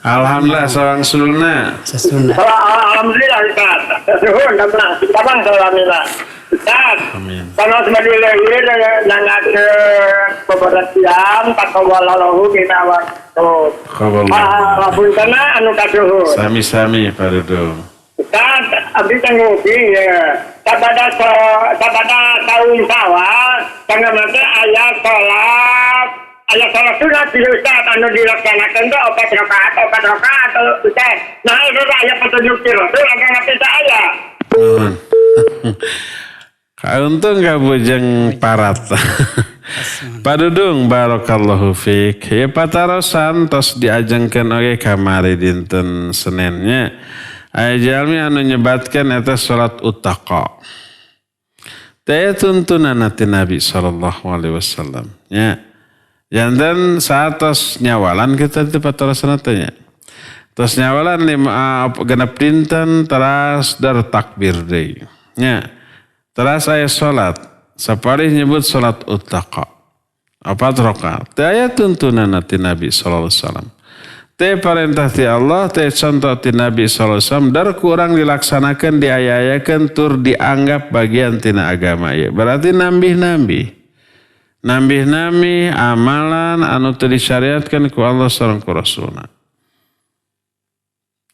Alhamdulillah sawang sulna. Sesuna. Alhamdulillah Ustaz. Nuhun tabang alhamdulillah. Ustaz. Amin. Panos madilewi nangakeun beberapa jam takawalallahu bina waktu. Qaballah. Puntenna anu kaduhun. Sami-sami padudung. Ustaz, abdi tanggupi ya. Sabada tahun sawal, tangga mati ayat sholat sunat di Ustaz anu dilaksanakan itu 4 rakaat Ustaz. Nah itu ayat petunjuk di Rasul agak ngerti saya. Kauntung gak bujeng parat. Padudung barakallahu fiik. Ya patarosan tos diajengkeun oge kamari dinten Seninnya. Aya jalmi anu nyebatkeun eta salat utaqa. Teh tuntunan ti Nabi sallallahu alaihi wasallam. Nya. Janten saatos nyawalan kita teh patarosan teh nya. Tos nyawalan 5 genep dinten teras dar takbir deui. Nya. Teras aya salat. Saparih nyebut salat utaqa. 4 rakaat. Teh aya tuntunan ti Nabi sallallahu alaihi wasallam. Teh perintah ti Allah, teh contoh ti Nabi SAW, dar kurang dilaksanakan, diayayakan, tur dianggap bagian tina agama ya. Berarti nambih-nambih amalan anu teu disyariatkan ku Allah sareng ku Rasulna.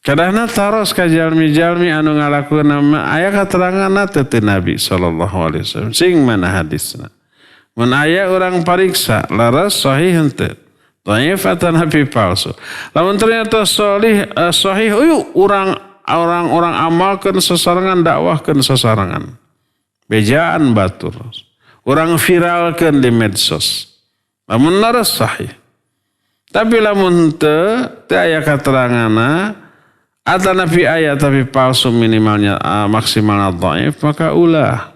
Kadahna taros ka jalmi-jalmi anu ngalakukeun aya kateranganna teh ti Nabi SAW. Sing mana hadisna? Mun aya urang pariksa laras sahih henteu. Dhaif atau nabi palsu. Lamun ternyata sahih, orang amalkan sesarangan, dakwahkan sesarangan. Bejaan batur. Orang viralkan di medsos. Lamun laras sahih. Tapi lamun teu aya katerangana, atau nabi aya tapi palsu minimalnya maksimalnya dhaif, maka ulah.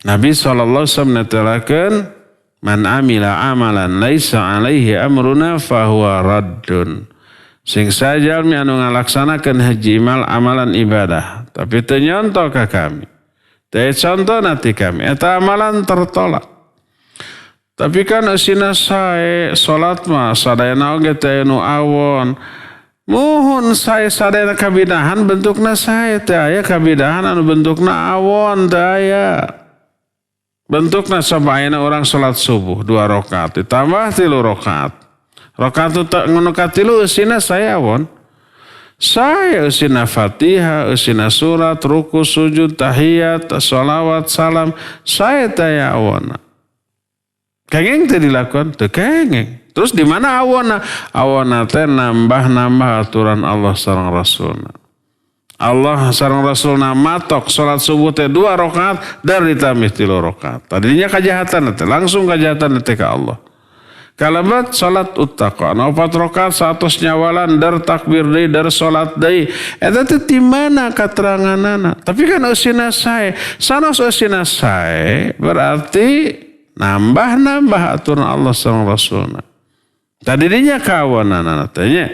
Nabi SAW netelakeun man amila amalan laisa alaihi amruna fahuwa raddun. Sing sajalmi anu ngalaksanakeun haji amalan ibadah tapi teu nyontoh ka kami. Teu contoh nanti kami eta amalan tertolak. Tapi kan eusina sae salat mah sadayana oge teu nu awon. Muhun sae sadayana kabidahan bentukna sae teu aya kabidahan anu bentukna awon teu aya. Bentukna sabayana orang salat subuh 2 rakaat ditambah 3 rakaat. Rakaat nu katilu eusina saya awon. Saya eusina Fatihah, eusina surat, ruku, sujud, tahiyat, sholawat, salam. Saya taya awon. Kengeng teu dilakukan, teu kengeng. Terus di mana awonna? Awonna teh nambah aturan Allah sareng Rasulna. Allah sareng Rasulna matok salat subuh teh 2 rakaat dari ditambah 3 rakaat. Tadinya kajahatan teh langsung kajahatan teh ka Allah. Kalabat salat utaqa 4 rakaat satos nyawalan dar takbir deui dar salat deui. Eta teh ti mana kateranganana? Tapi kan eusina sae. Sanos eusina sae berarti nambah aturan Allah sareng Rasulna. Tadinya kawanana teh nya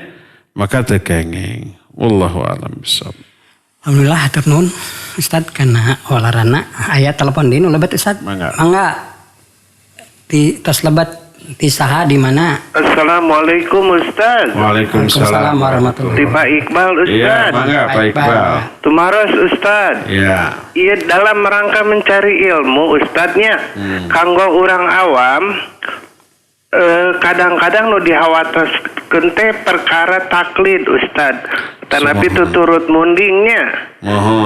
maka teu kengeng. Wallahu a'lam bishawab. Alhamdulillah hatur nuhun Ustad kana walarana aya telepon deui nu lebat Ustad. Mangga. Di tos lebat Tisaha di mana? Assalamualaikum Ustaz. Waalaikumsalam warahmatullahi Di Pak Iqbal Iya, Ustaz. bangga Pak Iqbal. Tumaros Ustaz. Iya. Iya, dalam rangka mencari ilmu Ustaznya, kanggo orang awam kadang-kadang nu dihawataskeun teh perkara taklid Ustaz. Tanapi tuturut mundingnya.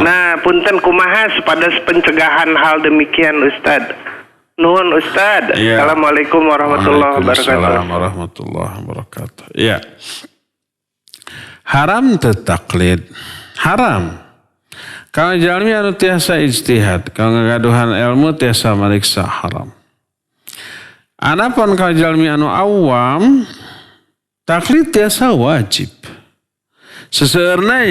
Nah, punten kumaha supados pencegahan hal demikian Ustaz. Nuhun Ustaz. Iya. Assalamualaikum warahmatullahi wabarakatuh. Waalaikumsalam warahmatullahi wabarakatuh. Iya. Haram teu taklid. Haram. Kalau jalmi anu tiasa ijtihad, kalau ngagaduhan ilmu tiasa mariksa haram. Anapun kalau jalmi anu awam, taklid tiasa wajib. Seseurna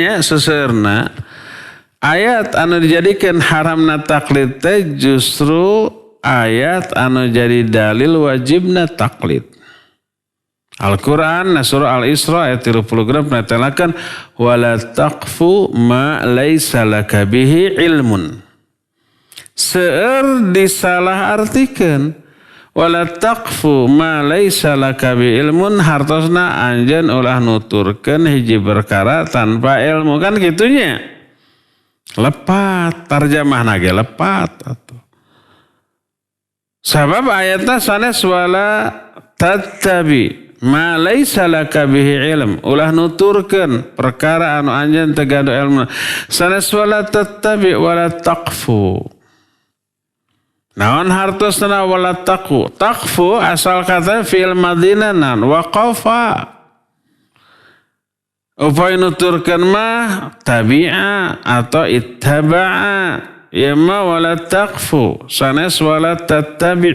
ayat anu dijadikan haramna taklid teh justru ayat anu jadi dalil wajibna taklid. Al-Quran surah Al-Isra ayat 30 menetelakan wala taqfu ma laisa laka bihi ilmun. Seueur disalah artikeun wala taqfu ma laisa laka bihi ilmun hartosna anjeun ulah nuturkeun hiji perkara tanpa ilmu kan gitunya. Lepat tarjamahna ge lepat atuh. Sabab ayatna sanes wala tattabi ma laisa laka bihi ilm. Ulah nuturkeun perkara anu anjeun teu gaduh ilmu. Sanes wala tattabi wala taqfu. Naon hartosna wala taqfu? Taqfu asal kata fi'il madinanan waqafa. Upaya nuturkeun mah tabi'a atau ittaba'a. Ya ma wala taqfu sanes wala tattabi.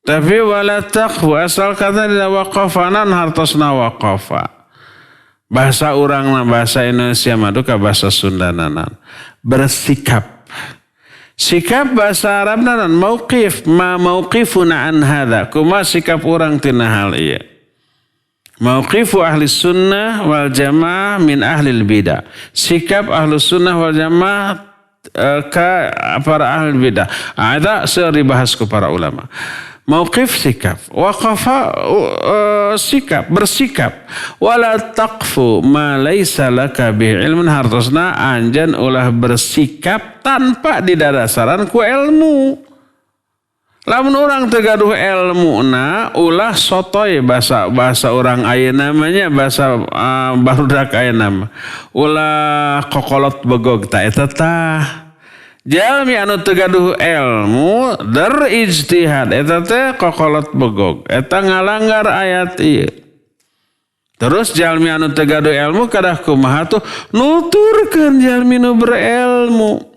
Tapi wala taqfu asal kata dina waqafanan hartosna waqafa. Bahasa urangna bahasa Indonesia madu ka bahasa Sundananan. Bersikap. Sikap bahasa Arabna nan mauqif ma mauqifuna an hadza. Kumaha sikap urang tina hal ieu. Mauqifu ahli sunnah wal jamaah min ahli bidah. Sikap ahli sunnah wal jamaah ka para ahli bidah. Ada sering dibahas ku para ulama. Mauqif sikap. Waqafa sikap. Bersikap. Wala taqfu ma laysa laka bihi ilmun hartosna anjan ulah bersikap tanpa didadasaran ku ilmu. Lamun orang tergaduh ilmu na ulah sotoy bahasa orang aya namanya bahasa barudak aya nama ulah kokolot begog ta eta tah jalmi anu tergaduh ilmu dar ijtihad eta teh kokolot begog eta ngalanggar ayat ieu. Terus jalmi anu tergaduh ilmu kadah kumaha tuh nuturkeun jalmi nu berilmu.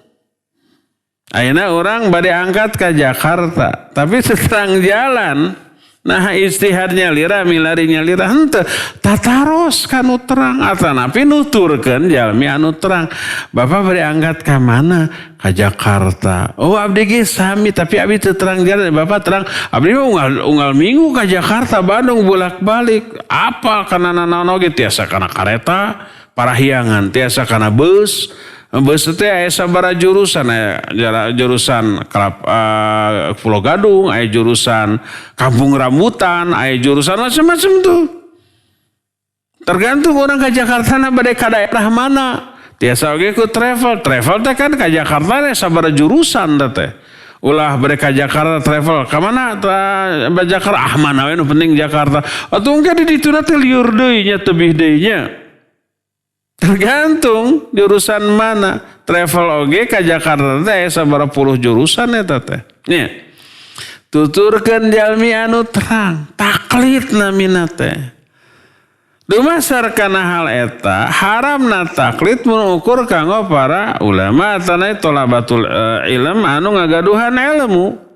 Ayeuna orang bade angkat ke Jakarta, tapi seterang jalan, nah istihadnya lira, milarinya lira, henteu tataros kanu terang, atanapi nuturkeun jalmi anu terang. Bapak bade angkat ke mana? Ke Jakarta. Oh abdi ge sami, tapi abdi teu terang jalan, Bapak terang. Abdi mah unggal minggu ke Jakarta, Bandung bolak-balik. Apal kana nanaon oge tiasa kana kareta, parahiangan tiasa kana bus. Bus teh aya sabaraha jurusan, aya jurusan Pulau Gadung, aya jurusan Kampung Rambutan, aya jurusan macam-macam tuh. Tergantung orang ke Jakarta na bade ka daerah mana. Tiasa oge ku travel teh kan ka Jakarta teh sabaraha jurusan teh. Ulah bade ka Jakarta travel ka mana? Jakarta mana we nu penting Jakarta. Atuh engke di ditu teh liur deui nya tebih deui nya. Tergantung jurusan mana. Travel oge ka Jakarta teh sabaraha puluh jurusan eta teh. Nya. Tuturkeun jalmi anu terang, taklid namina teh. Dumasar kana hal eta, haramna taklid mengukur kanggo para ulama tanai tolabatul ilm anu ngagaduhan ilmu.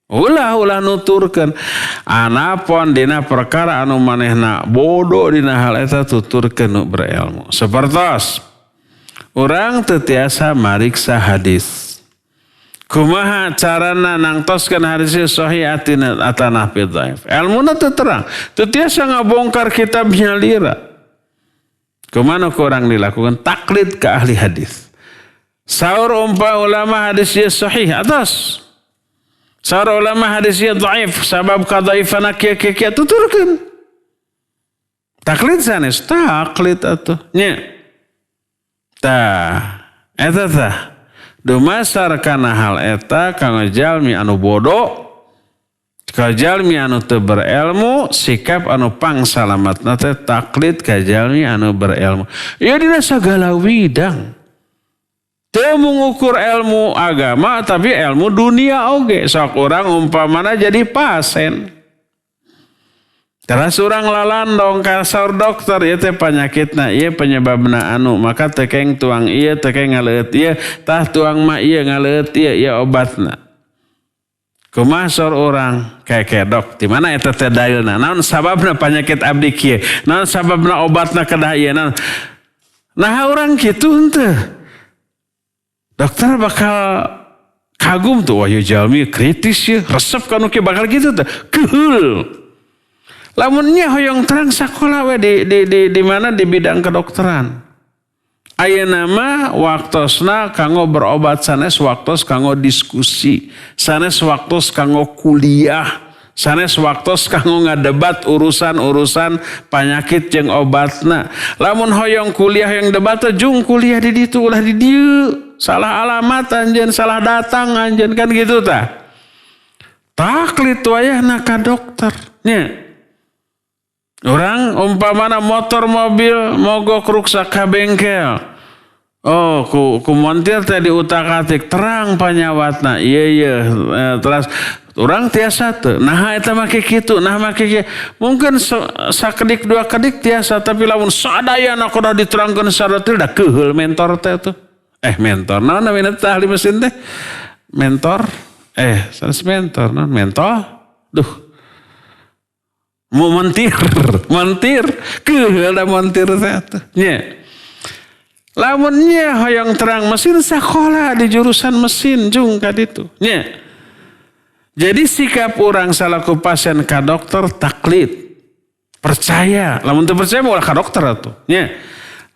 Ulah nuturkeun anapun dina perkara anu manehna bodoh dina hal eta tuturkeun nu berilmu. Sapertos urang teu tiasa mariksa hadis. Kumaha carana nangtoskeun hadis sahih atanah fi dhaif. Ilmuna teu terang, teu tiasa ngabongkar kitabnya lira. Kumaha kurang dilakukan taklid ke ahli hadis. Saur umpa ulama hadis sahih atas Saur ulama hadisnya dhaif sabab kadhaifana kieu-kieu tuturkeun. Taklid sanes taklid atuh nya. Tah eta tah dumasar kana hal eta kanggo jalmi anu bodoh, ka jalmi anu teu berilmu, sikap anu pangsalamatna teh taklid ka jalmi anu berilmu. Ya dina sagala widang. Teu mengukur ilmu agama tapi ilmu dunia oge. Sok urang umpamana jadi pasien. Terus urang lalandong ka saur dokter ieu teh panyakitna ieu penyebabna anu maka tekeng tuang ieu tekeng ngaleut ieu tah tuang mah ieu ngaleut ieu obatna. Kumaha saur urang kekedok di mana eta teh dailna naon sababna penyakit abdi kieu naon sababna obatna kedah ieu naon. Nah urang kitu henteu. Dokter bakal kagum tuh, wah ya jalmi kritis ya, resep kanu ke bakal gitu tuh, keheul. Lamunnya hoyong terang sakola we di mana di bidang kedokteran. Ayeuna mah waktosna kanggo berobat sanes waktos kanggo diskusi, sanes waktos kanggo kuliah, sanes waktos kanggo ngadebat urusan-urusan penyakit jeung obatna. Lamun hoyong kuliah yang debat jung kuliah di ditu ulah di dieu. Salah alamat anjeun, salah datang anjeun kan gitu tah. Taklid wayahna ka dokter. Nya. Urang umpamana motor mobil mogok ruksak ka bengkel. Oh ku montir teh diutak-atik terang panyawatna. Iya terus urang tiasa teu. Nah eta make kitu, nah make kieu. Mungkin sakedik dua kedik tiasa tapi lamun sadayana kudu diterangkeun secara detail da keheul mentor teh tuh. Mentor, naon namina teh ahli mesin teh? Mentor, sanes mentor, naon mentor? Duh, mau montir, keheul da montir teh tuh. Nya, lamunnya hoyong terang mesin sakola di jurusan mesin jung ka ditu. Nya, jadi sikap orang salaku pasien ka dokter taklid, percaya, lamun teu percaya mau ka dokter atuh. Nya.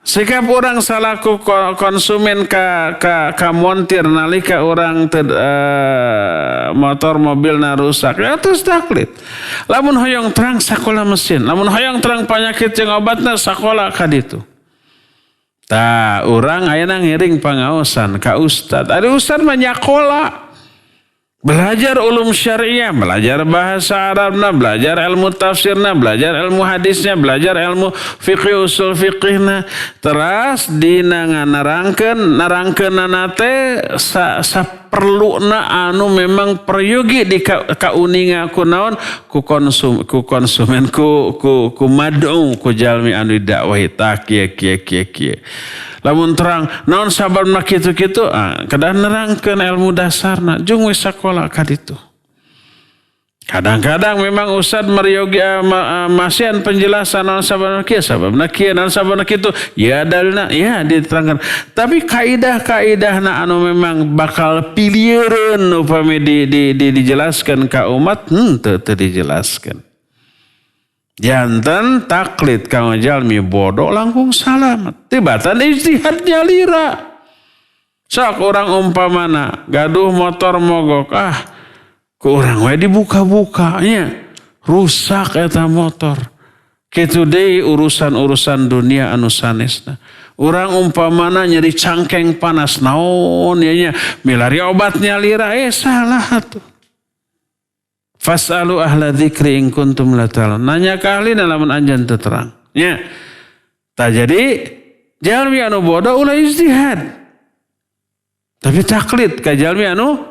Sikap orang salaku konsumen ka montir nalika orang motor mobil na rusak ya terus taklid. Lamun hoyong terang sakola mesin, lamun hoyong terang penyakit jeung obatna sakola ka ditu. Tah urang ayeuna ngiring pangaosan ka ustad. Ari ustad mah nyakola. Belajar ulum syariah, belajar bahasa Arabna, belajar ilmu tafsirna, belajar ilmu hadisnya, belajar ilmu fiqih usul fiqihna. Teras dina narangkeunna teh saperluna anu memang peryogi di kauninga ku naon ku konsumen ku mad'u ku jalmi anu dakwahi tak kieu. Lamun terang naon sababna kitu-kitu kedah nerangkeun ilmu dasarna jeung we sakola ka ditu. Kadang-kadang memang ustad meriogi masian penjelasan naon sababna kieu naon sababna kitu ya dalilna ya diterangkan. Tapi kaidah-kaidahna anu memang bakal piliereun upami dijelaskeun ka umat teu dijelaskeun. Jantan taklid kanggo jalmi bodoh langkung salamet. Tibatan ijtihadnya lira. Sok orang umpamana gaduh motor mogok ku urang we dibuka-buka nya rusak eta motor. Kitu deui urusan-urusan dunia anu sanesna. Urang umpamana nyeri cangkeng panas naon nya milari obatnya lira salah atuh. Fas'alu ahla dzikri in kuntum la ta'lamun. Nanya ka ahli lamun anjeun teu terang. Nya. Tah jadi jalmi anu bodoh ulah ijtihad. Tapi taklid ka jalmi anu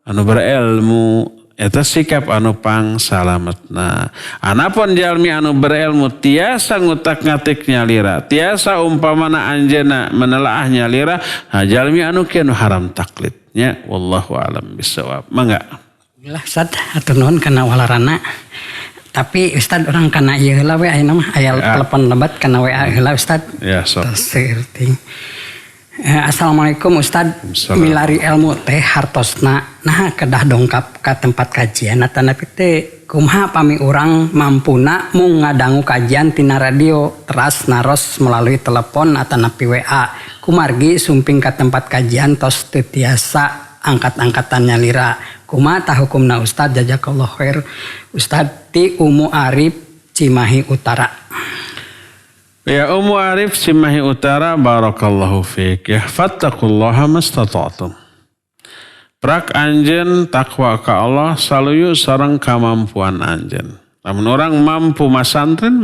berilmu eta sikap anu pangsalametna. Anapun jalmi anu berilmu tiasa ngutak-ngatik nyalira, tiasa umpamana anjeunna menelaah nyalira, jalmi anu kieu haram taklid. Nya wallahu alam bisawab. Mangga. Alhamdulillah Ustad atur nuhun kana walarana. Tapi Ustad orang kana ieu heula we ayeuna mah aya telepon lebat kana WA heula Ustad. Ya sok. Assalamualaikum Ustad. Milari ilmu teh hartosna nah kedah dongkap ka tempat kajian tanapi teh kumaha pami urang mampuna mung ngadangu kajian tina radio teras naros melalui telepon atanapi WA kumargi sumping ka tempat kajian tos teu tiasa angkat-angkatannya lira Kumata hukumna Ustad jazakallahu khair. Ustad ti Umu Arif Cimahi Utara. Ya Umu Arif Cimahi Utara, barakallahu fiik ya. Fattaqullaha mastata'tum. Prak anjeun takwa ka Allah saluyu sareng kamampuan anjeun. Lamun orang mampu masantren.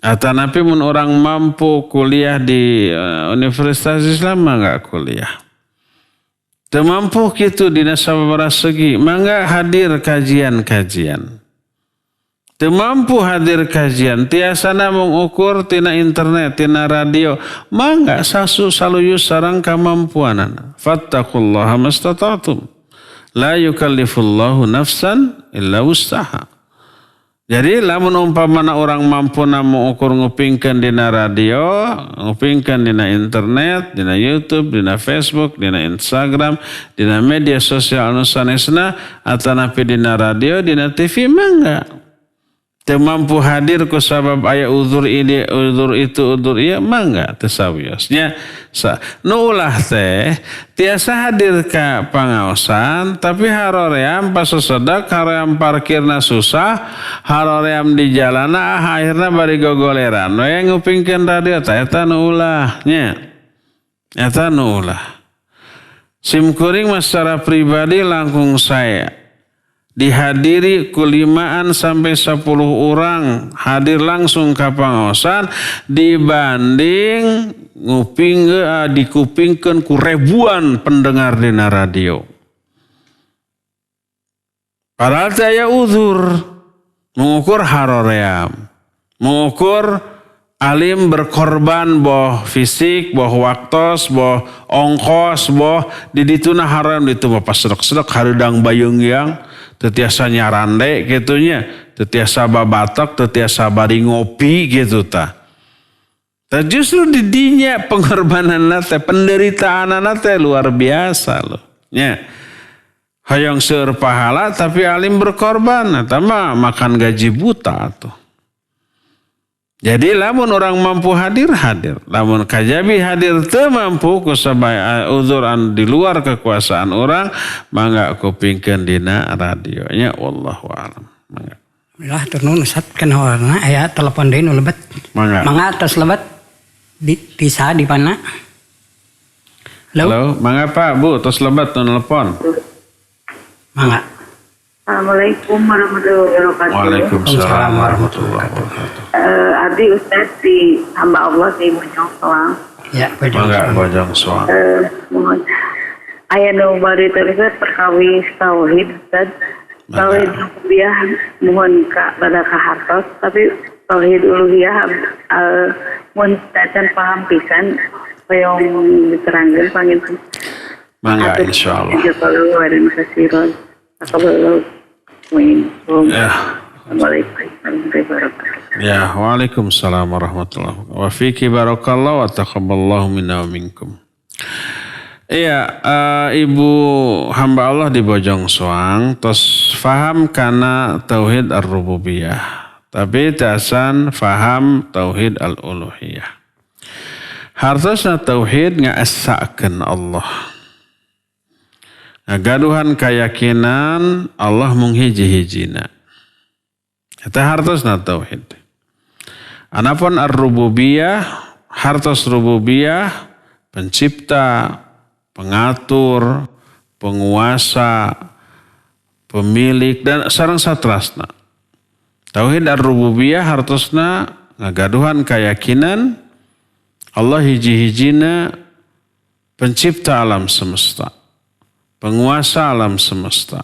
Atanapi mun orang mampu kuliah di Universitas Islam mah enggak kuliah. Teu mampu kitu dina sababaraha segi, mangga hadir kajian-kajian. Teu mampu hadir kajian, tiasana mengukur tina internet, tina radio, mangga saluyu sareng kamampuanana. Fattaqullaha mastata'tum. La yukallifullahu nafsan illa wus'aha. Jadi lamun umpamana orang mampu namu ukur ngupingkeun dina radio, ngupingkeun dina internet, dina YouTube, dina Facebook, dina Instagram, dina media sosial anu sanesna, atanapi dina radio, dina TV mangga. Teu mampu hadir ku sabab aya uzur ini, uzur itu, uzur ieu mangga teu sawiosnya. Nu ulah teh tiasa hadir ka pangaosan tapi haroream pas sesedak, haroream parkirna susah, haroream di jalana akhirna bari gogoleran. We ngupingkeun radio teh eta nu ulah nya. Eta nu ulah. Sim kuring secara pribadi langkung saya dihadiri ku 5 sampai 10 orang hadir langsung ka pangaosan dibanding dikupingkeun ku ribuan pendengar dina radio. Padahal teh aya uzur mengukur haroream, mengukur alim berkorban boh fisik, boh waktos, boh ongkos, boh di dituna haram ditu pas sedek-sedek hareudang bayeung-yang tetiasa nyarande gitunya, tetiasa babatok, tetiasa bari ngopi gitu ta. Tapi justru di dinya pengorbanan teh, penderitaan teh luar biasa loh. Nya. Hayang seueur pahala tapi alim berkorban, eta mah makan gaji buta tuh. Jadi lamun orang mampu hadir, lamun kajabi hadir teu mampu kusabaya uzur di luar kekuasaan orang, mangga kupingkeun dina radionya. Wallahu a'lam. Mangga. Alhamdulillah turun Ustad kana warna aya telepon deui nu lebet. Mangga tos lebet di sa di mana? Halo, mangga Pak, Bu, tos lebet nu nelpon. Mangga. Assalamualaikum warahmatullahi wabarakatuh. Waalaikumsalam warahmatullahi wabarakatuh. Abdi Ustaz di hamba Allah di Bojong Soang. Ya, Bojong Soang. Mohon aya nu bari terlibat perkawis tauhid Ustaz. Tauhid uluhiyah mohon pada hartos, tapi tauhid uluhiyah mohon Ustaz paham pisan hoyong diterangkeun panginten. Mangga insyaallah. Jazakallahu khairan katsiran. Ya, waalaikumsalam warahmatullahi wabarakatuh. Wa fiki barakallahu wa taqabbalallahu minna wa minkum. Iya, ibu hamba Allah di Bojong Soang tos faham kana tauhid ar-rububiyah, tapi tasan faham tauhid al-uluhiyah. Hartosna tauhid ngaasakeun Allah. Gaduhan keyakinan Allah menghiji-hijina. Eta hartosna tauhid. Anapun ar-rububiyah, hartos rububiyah, pencipta, pengatur, penguasa, pemilik dan sareng satrasna. Tauhid ar-rububiyah hartosna ngagaduhan keyakinan Allah hiji-hijina pencipta alam semesta. Penguasa alam semesta,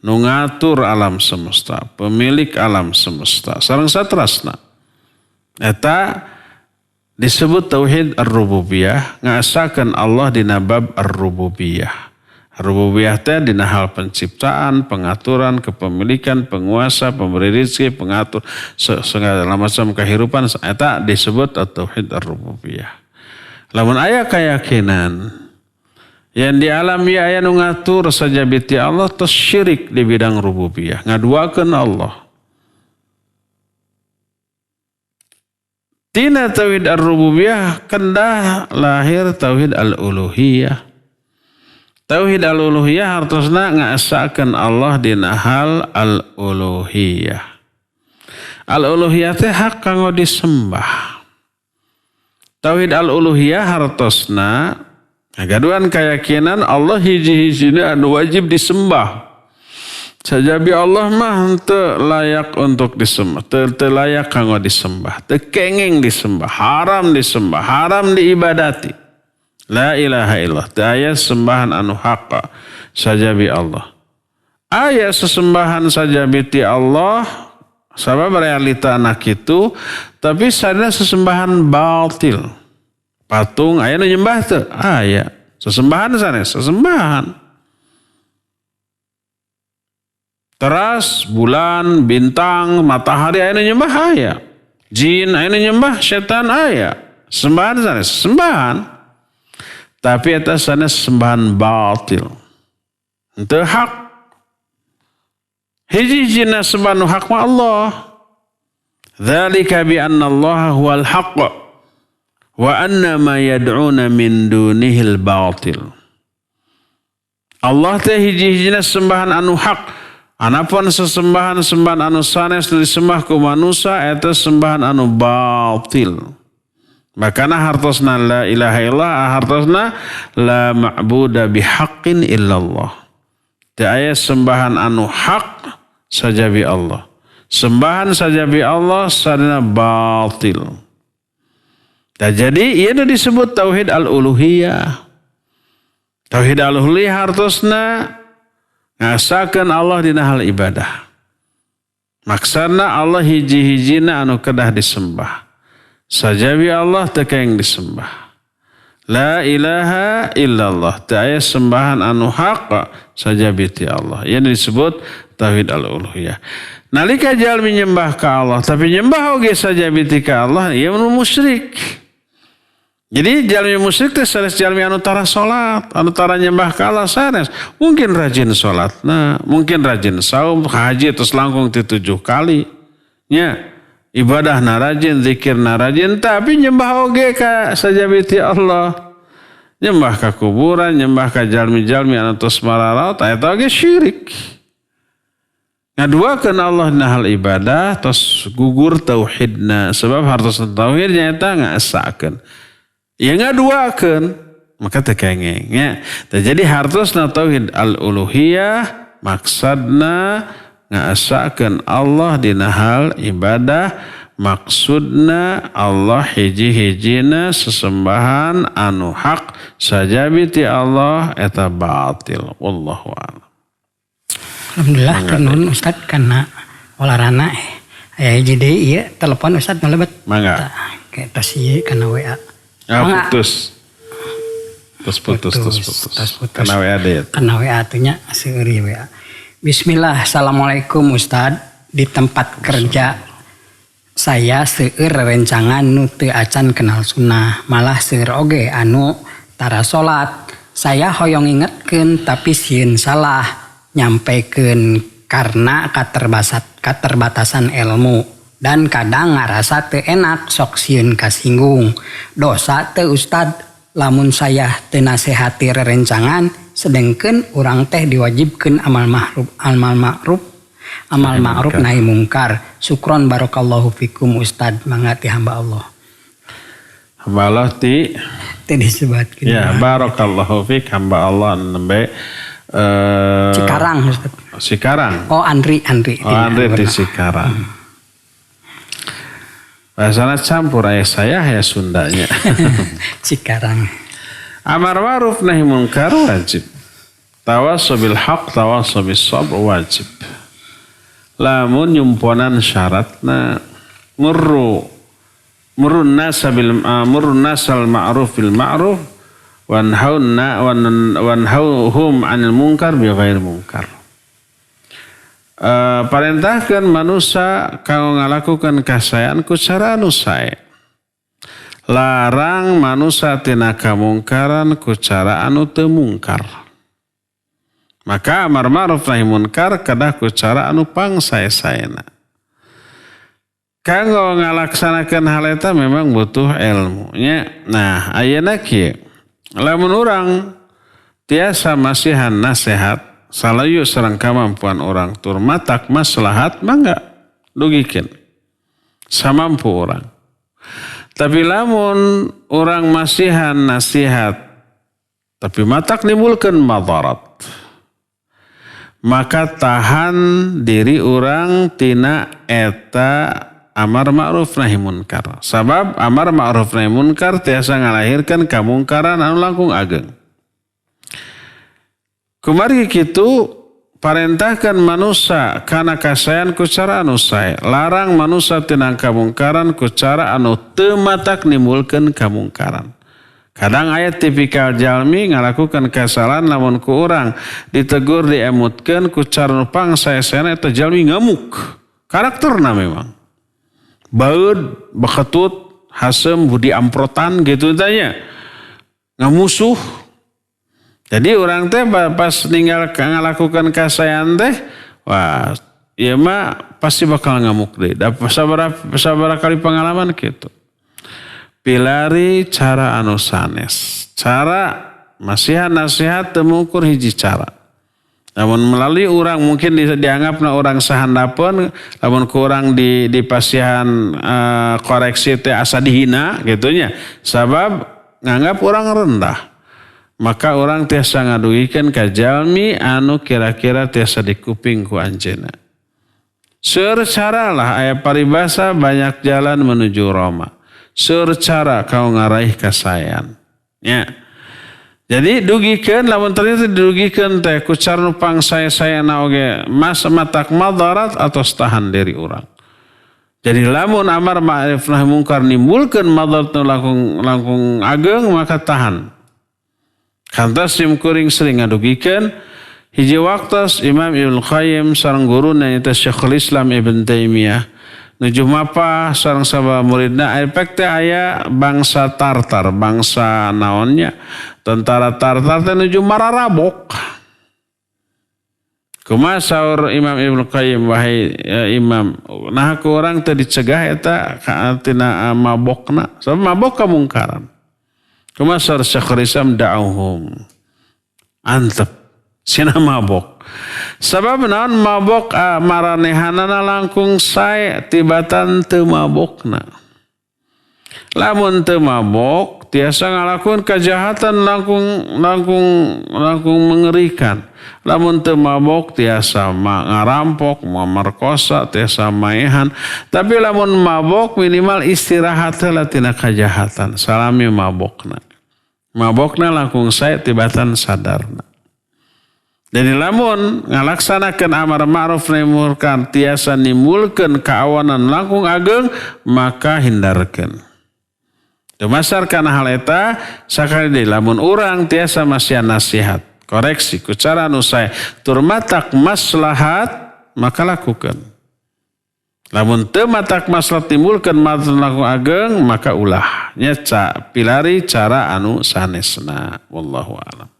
nungatur alam semesta, pemilik alam semesta, sareng satrasna. Eta disebut tauhid ar-rububiyah, ngaasakeun Allah dina bab ar-rububiyah. Ar-rububiyah teh dina hal penciptaan, pengaturan, kepemilikan, penguasa, pemberi rezeki, pengatur segala macam kehidupan, eta disebut tauhid ar-rububiyah. Lamun aya keyakinan yang di alam ya aya nu ngatur saja biti Allah tos syirik di bidang rububiyah, ngaduakeun Allah. Tina tauhid ar-rububiyah kendah lahir tauhid al-uluhiyah. Tauhid al-uluhiyah hartosna ngaesakeun Allah dina hal al-uluhiyah. Al-uluhiyah teh hak kanggo disembah. Tauhid al-uluhiyah hartosna ngagaduan keyakinan Allah hiji-hijina anu wajib disembah. Sajabi Allah mah teu layak untuk disembah, teu layak kanggo disembah, teu kenging disembah, haram disembah, haram diibadati. La ilaha illallah, teu aya sembahan anu haqqa sajabi Allah. Aya sesembahan sajabi ti Allah, sabab realita anak itu, tapi sadana sesembahan batil. Patung aya nu nyembah teu? Aya. Sesembahan sanes, sesembahan. Teras, bulan, bintang, matahari aya nu nyembah aya. Jin aya nu nyembah, setan aya. Sembahan sanes, sembahan. Tapi eta sanes sembahan batil. Henteu hak. Hiji-hijina sembahan nu hak mah Allah. Dzalika bi anna Allah huwal haqq wa anna ma yad'una min dunihil batil. Allah teh hiji-hijina sembahan anu hak. Anapun sesembahan-sembahan anu sanes disembah ku manusia eta sembahan anu batil. Makana hartosna la ilaha illallah, hartosna la ma'buda bihaqqin illallah. Teu aya sembahan anu hak sajabi Allah. Sembahan sajabi Allah sadana batil. Jadi ieu disebut tauhid al-uluhiyah. Tauhid al-uluhiyah hartosna ngasakeun Allah dina hal ibadah. Maksudna Allah hiji-hijina anu kedah disembah. Sajabi Allah teu kaeng disembah. La ilaha illallah, teu aya sembahan anu haq sajabi ti Allah. Ieu disebut tauhid al-uluhiyah. Nalika jalmi nyembah ka Allah, tapi nyembah oge sajabi ti ka Allah, ieu musyrik. Jadi jalmi musyrik teh sanes jalmi anu tara salat, anu tara nyembah ka Allah sanes. Mungkin rajin salatna, mungkin rajin saum, haji terus langkung ti 7 kali. Nya, ibadah na rajin, zikir na rajin, tapi nyembah oge ka sajabi ti Allah. Nyembah ka kuburan, nyembah ka jalmi-jalmi anu tos mararaot, eta oge syirik. Ngaduakeun Allah dina hal ibadah tos gugur tauhidna, sebab hartosna tauhidnya eta ngaesakeun. Ya ngaduakeun maka teu kengeng nya. Jadi hartosna tauhid al-uluhiyah maksudna ngaesakeun Allah dina hal ibadah, maksudna Allah hiji-hijina sesembahan anu hak sajabi ti Allah eta batil. Wallahu a'lam. Alhamdulillah kenun Ustad kana olarana aya jadi ieu telepon Ustad nu lebet. Mangga. Kayak tos ieu kana WA. Putus. Putus. Karena WA deh. Karena WA atunya seuri WA. Bismillah, assalamualaikum Ustad. Di tempat kerja saya seueur rencangan nu teu acan kenal sunnah, malah seueur oge anu tara salat. Saya hoyong ingetkeun tapi sieun salah nyampaikeun karena keterbatasan ilmu. Dan kadang ngarasa teu enak sok sieun kasinggung. Dosa teu Ustad lamun saya teu nasehati rerencangan sedengkeun urang teh diwajibkeun amal ma'ruf nahi mungkar. Syukron barakallahu fikum Ustad, mangga ti hamba Allah. Hamba Allah ti disebutkeun. Ya, barakallahu fik hamba Allah nembe Cikarang Ustad. Cikarang. Oh Andri. Oh Andri di Cikarang. Bahasana campur aya saya aya Sundanya. Cikarang. Amar ma'ruf nahi munkar wajib. Tawassaw bil haq, tawassaw bis sabr wajib. Lamun nyumponan syaratna murun nasal ma'ruf bil ma'ruf wanhauhum 'anil munkar bi ghairi munkar. Parentahkeun manusia kanggo ngalakukeun kasayaan ku cara anu sae. Larang manusia tina kamungkaran ku cara anu teu mungkar. Maka amar ma'ruf nahi munkar kadah ku cara anu pangsae-saena. Kanggo ngalaksanakeun hal eta memang butuh ilmu nya. Nah, ayeuna kieu. Lamun urang tiasa masihan nasihat salayu sareng kamampuan orang tur matak maslahat mangga dugikeun samampu orang. Tapi lamun orang masihan nasihat tapi matak nimbulkeun madarat, maka tahan diri orang tina eta amar ma'ruf nahi munkar. Sabab amar ma'ruf nahi munkar tiasa ngalahirkan kamungkaran anu langkung ageng. Kumari kitu parentahkan manusia kana kasayan ku cara anu sae. Larang manusia tina kamungkaran ku cara anu teu matak nimbulkeun kamungkaran. Kadang ayat tipikal jalmi ngalakukan kesalahan lamun ku urang ditegur diemutkeun ku cara nu pangsae-saena eta jalmi ngamuk. Karakterna memang. Baeud, baketut, hasem, budi amprotan gitu tanya. Ngamusuh. Jadi orang teh pas tinggal ngalakukan kasayan teh, wah, iya mah pasti bakal ngamuk deh. Dapat sabaraha kali pengalaman gitu. Pilari cara anu sanes. Cara masihan nasihat teu mengukur hiji cara. Namun melalui orang mungkin dianggapna orang sahandapeun, lamun ku urang di pasihan koreksi teh asa dihina gitunya. Sabab nganggap orang rendah. Maka orang tiasa ngadugikan ka jalmi anu kira-kira tiasa dikuping ku anjeunna. Seueur cara lah aya paribasa banyak jalan menuju Roma. Seueur cara kau ngaraih kasayan. Ya. Jadi dugikeun lamun ternyata didugikeun teh ku cara nu pangsaya-sayana oge matak madarat atau tahan diri urang. Jadi lamun amar ma'ruf nahi munkar nimbulkeun madarat nu langkung ageng maka tahan. Kantos sim kuring sering ngadugikeun hiji waktos Imam Ibnu Qayyim sareng guruna nyaeta Syekhul Islam Ibnu Taimiyah nuju mapah sareng sabab muridna efek teh aya bangsa Tartar, bangsa naonnya tentara Tartar teh nuju mararabok. Kumaha saur Imam Ibnu Qayyim wahai Imam, nah ku urang teh dicegah eta tina mabokna, sabab mabok kamungkaran. Kumasar Syekhul Islam da'uhum. Antep. Sina mabok. Sabab naon mabok maranehanana langkung sae tibatan teu mabokna. Lamun teu mabok tiasa ngalakuan kejahatan langkung mengerikan. Lamun teu mabok tiasa ngarampok, mamerkosa, tiasa maehan. Tapi lamun mabok minimal istirahat heula tina kejahatan. Salami mabokna. Mabokna langkung sae tibatan sadarna. Jadi lamun ngalaksanakeun amar ma'ruf nahi munkar tiasa nimbulkeun kaawanan langkung ageng maka hindarkeun. Dumasar kana hal eta sakali deui lamun urang tiasa masihan nasihat, koreksi ku cara anu sae tur matak maslahat maka lakukeun. Lamun teu matak maslahat timbulkeun madarat langkung ageng maka ulah nya pilari cara anu sanesna. Wallahu a'lam.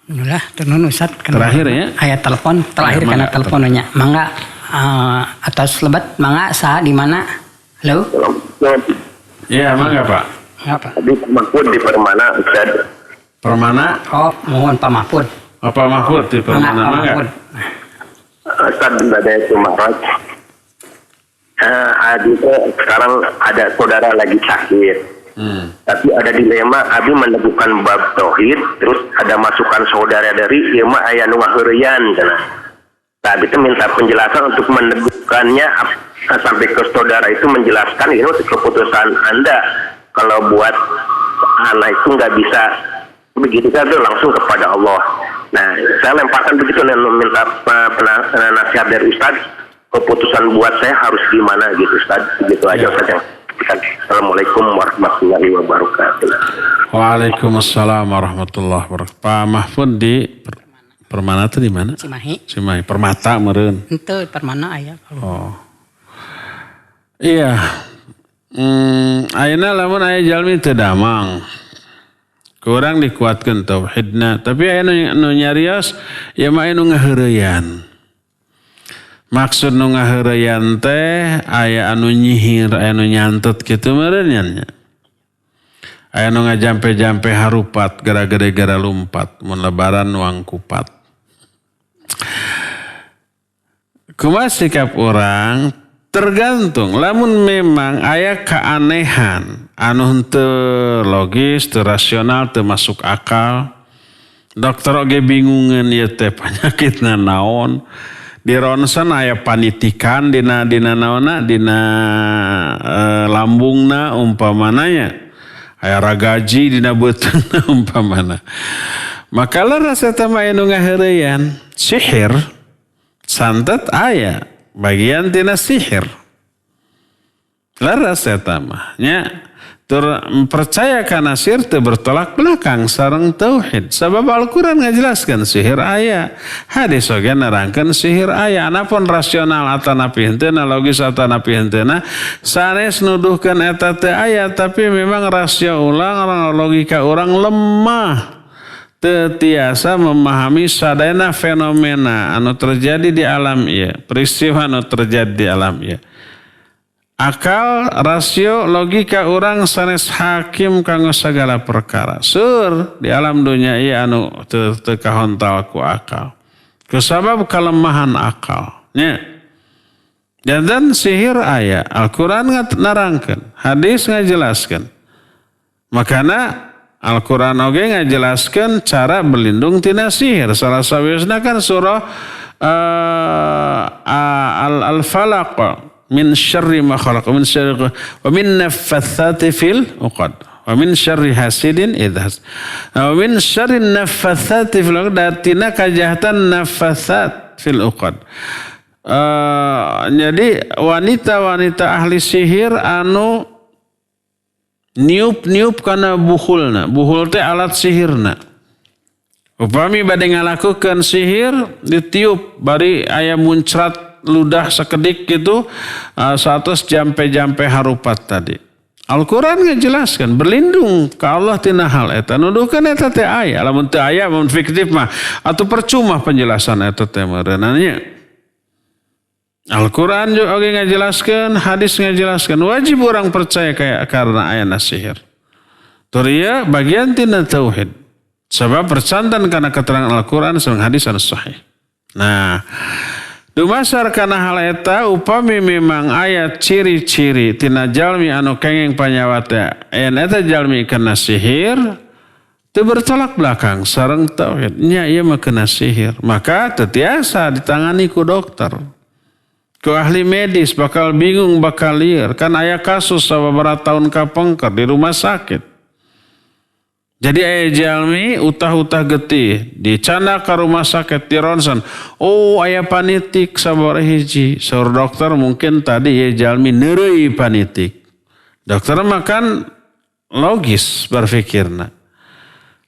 Alhamdulillah, tenun Ustaz. Terakhir ya. Ayat telepon terakhir karena teleponnya. Mangga atas lebat mangga saha di mana? Halo. Iya, mangga Pak. Apa? Tadi Pak Mahfud di Permana, Ustaz. Permana? Oh, mohon Pak Mahfud. Apa Mahfud di Permana mangga? Ustaz ada itu Marat. Adi itu sekarang ada saudara lagi sakit. Tapi ada dilema, Abi meneguhkan bab tauhid, terus ada masukan saudara dari ilmu aya nu ngaheureuyan cenah. Nah, itu minta penjelasan untuk meneguhkannya sampai ke saudara itu menjelaskan ini keputusan Anda. Kalau buat anak itu nggak bisa begitu kan itu langsung kepada Allah. Nah, saya lemparkan begitu dan meminta nasihat dari Ustaz. Keputusan buat saya harus gimana gitu Ustaz. Begitu aja Ustaz yang. Assalamualaikum warahmatullahi wabarakatuh. Waalaikumsalam warahmatullahi wabarakatuh. Pak Mahfud di Permana itu di mana? Cimahi. Cimahi. Permata meureun. Henteu Permana aya. Oh. Iya. Ayeuna lamun aya jalmi teu damang. Kurang dikuatkeun tauhidna, tapi aya nu nyarios ya mah anu ngaheureuyan. Maksud nu ngaheureuyan teh aya anu nyihir, aya anu nyantet kitu meureun nya. Aya nu ngajampe-jampe harupat gara-gara lumpat, mun lebaran nuang kupat. Kumaha sikap orang tergantung. Lamun memang aya keanehan anu henteu logis, teu rasional, teu masuk akal. Dokter oge bingungan ieu teh panyakitna naon. Di ronsen aya panitikan dina naonna dina lambungna umpamananya. Aya ragaji dina beuteungna umpamana. Maka leres eta mah anu ngaheureuyan sihir. Santet aya bagian tina sihir. Leres eta mah nya. Percaya kana sihir teu bertolak belakang sareng tauhid. Sabab Al-Qur'an ngajelaskeun sihir aya. Hadis oge nerangkeun sihir aya. Anapun rasional atanapi henteu, logis atanapi henteu, sanes nuduhkeun eta teu aya, tapi memang rasio ulang logika orang lemah. Teu tiasa memahami sadayana fenomena anu terjadi di alam ieu, peristiwa anu terjadi di alam ieu. Akal, rasio, logika orang sanes hakim kanggo sagala perkara. Sur di alam dunia ieu anu teu kahontal ku akal. Kusabab kelemahan akal. Nya. Dan sihir aya, Al-Qur'an narangkeun, hadis ngajelaskeun. Makana Al-Qur'an oge ngajelaskeun cara berlindung tina sihir. Salah sawisna kan surah Al-Falaq. Min syarri ma khalaq wa min naffatsati fil uqad wa min syarri hasidin idza wa min syarri naffatsati fil uqad, tina kajahatan naffatsat fil uqad. Jadi wanita-wanita ahli sihir anu niup-niup kana buhulna. Buhul teh alat sihirna. Upami bade ngalakukeun sihir ditiup bari aya muncrat ludah sekedik gitu, 100 jampe-jampe harupat tadi. Al-Qur'an ngajelaskeun berlindung ka Allah tina hal eta. Nuduhkeun eta teh aya, lamun teu aya mun fiktif mah atuh percuma penjelasan eta teh meureunana. Al-Qur'an juga oge ngajelaskeun, hadis ngajelaskeun, wajib orang percaya karena aya sihir. Turiya bagian tina tauhid. Sebab bersandan kana keterangan Al-Qur'an sareng hadis anu sahih. Nah, dumasar kana hal eta upami memang aya ciri-ciri tina jalmi anu kenging panyawa teh eta jalmi kena sihir teu bertolak belakang sareng tauhid. Nya ieu mah kena sihir, maka teu tiasa ditangani ku dokter. Ku ahli medis bakal bingung bakal lieur. Kan aya kasus sababaraha taun kapengker di rumah sakit. Jadi aya jalmi utah-utah getih dicana ka rumah sakit di ronsen. Oh aya panitik sabaraha hiji. Saur dokter mungkin tadi ya jalmi neureuy panitik. Dokter mah kan logis berpikirna.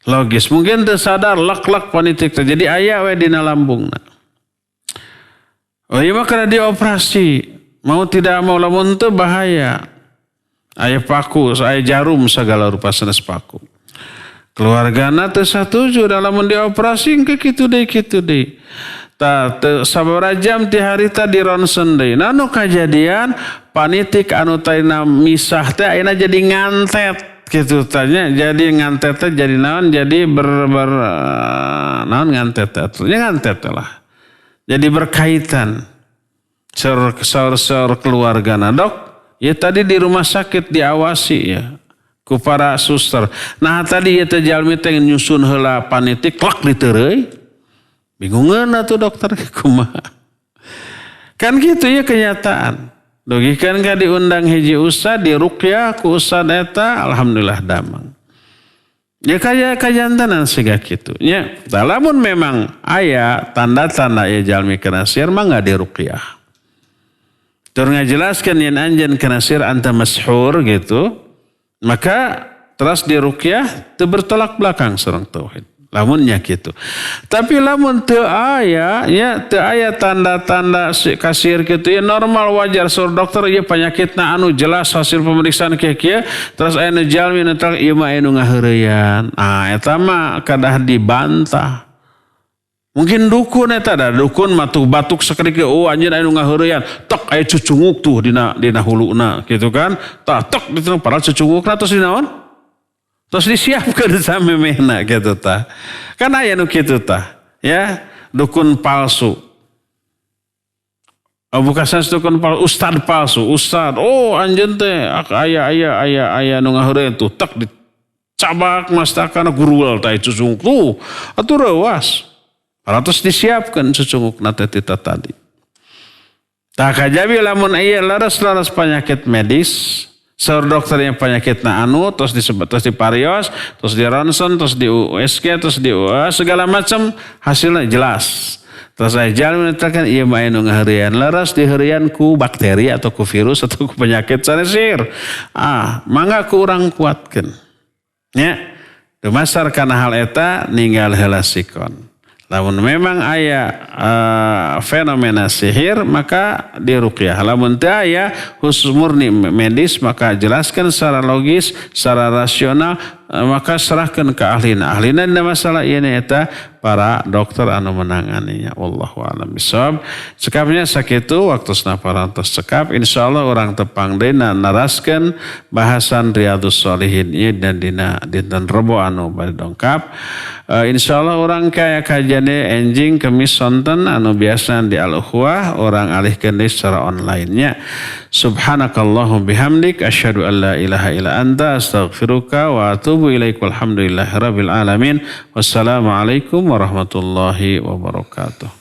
Logis mungkin teu sadar lek-lek panitik teh. Jadi aya we dina lambungna. Oh iya mah kana dioperasi. Mau tidak mau lamun teu bahaya. Aya paku, aya jarum segala rupa sanes paku. Keluargana teu satuju dalam dioperasi engke kitu deui. Tah teu sabaraha jam ti harita di ronsen deui. Nanu kajadian panitik anu taina misah teh ayeuna jadi ngantet kitu tanya. Jadi ngantet teh jadi naon? Jadi naon ngantet teh? Nya ngantet lah. Jadi berkaitan saur keluargana. Dok, ya tadi di rumah sakit diawasi ya. Ku para suster. Nah tadi eta jalmi teh nyusun heula panitik klak diteureui. Bingungeun atuh dokter kumaha. Kan gitu ya kenyataan. Dogikeun ka diundang hiji ustad di ruqyah ku ustad eta alhamdulillah damang. Ya kaya kajantanan siga kitu nya. Lamun memang aya tanda-tanda ya jalmi kena sihir mah enggak di ruqyah. Tur ngajelaskeun yen anjeun kena sihir anta mashhur gitu. Maka terus di ruqyah teu bertolak belakang sareng tauhid. Lamunnya gitu. Tapi lamun teu aya ya teu aya tanda-tanda kasir kitu ya normal wajar saur dokter ieu panyakitna anu jelas hasil pemeriksaan kieu terus aya nu jalmi nu teh ieu mah anu ngaheureuyan. Ah eta mah kadah dibantah. Mungkin dukun eta da dukun matuh batuk sakedik oh anjeun anu ngaheureuyan tek aya cucunguk tuh dina huluna gitu kan tah tek padahal cucungukna tos dinaon Terus disiapkan samemehna gitu tah. Kan aya nu kitu tah. Ya, dukun palsu. Bukan dukun palsu, ustad palsu. Ustad, oh anjeun teh aya nu ngaheureun tuh tek dicabak mastakana gurual tah cucung tuh. Atuh reuas. Paratos disiapkan cucungukna teh tadi. Tah kajabi lamun aya laras-laras penyakit medis, saur dokter yang penyakitna anu terus disebut terus diparios, terus di ronsen, terus di USG, terus di segala macam hasilnya jelas. Terus saya jalan menetapkan iya mah anu ngaheurean laras diheurean ku bakteri atau ku virus atau ku penyakit sanesir. Mangga ku urang kuatkeun. Nya, dumasar kana hal eta ninggal heula sikon. Lamun memang aya fenomena sihir maka diruqyah. Lamun teu aya khusus murni medis maka jelaskan secara logis, secara rasional, maka serahkan ke ahlina. Ahlina dina masalah ieu eta para dokter anu menanganinya. Wallahu a'lam bishawab. Cekapnya sakitu waktosna parantos cekap. Insyaallah urang tepang deui naraskeun bahasan Riyadhus Shalihin ieu dan dina dinten Rebo anu bade dongkap. Insyaallah urang kaya kajane enjing kemis sonten anu biasa di Al-Ukhwah orang alihkeun deui secara online-nya. Subhanakallahumma bihamdik asyhadu an la ilaha illa anta astaghfiruka wa atubu ilaik. Walhamdulillahirabbil alamin. Wassalamualaikum warahmatullahi wabarakatuh.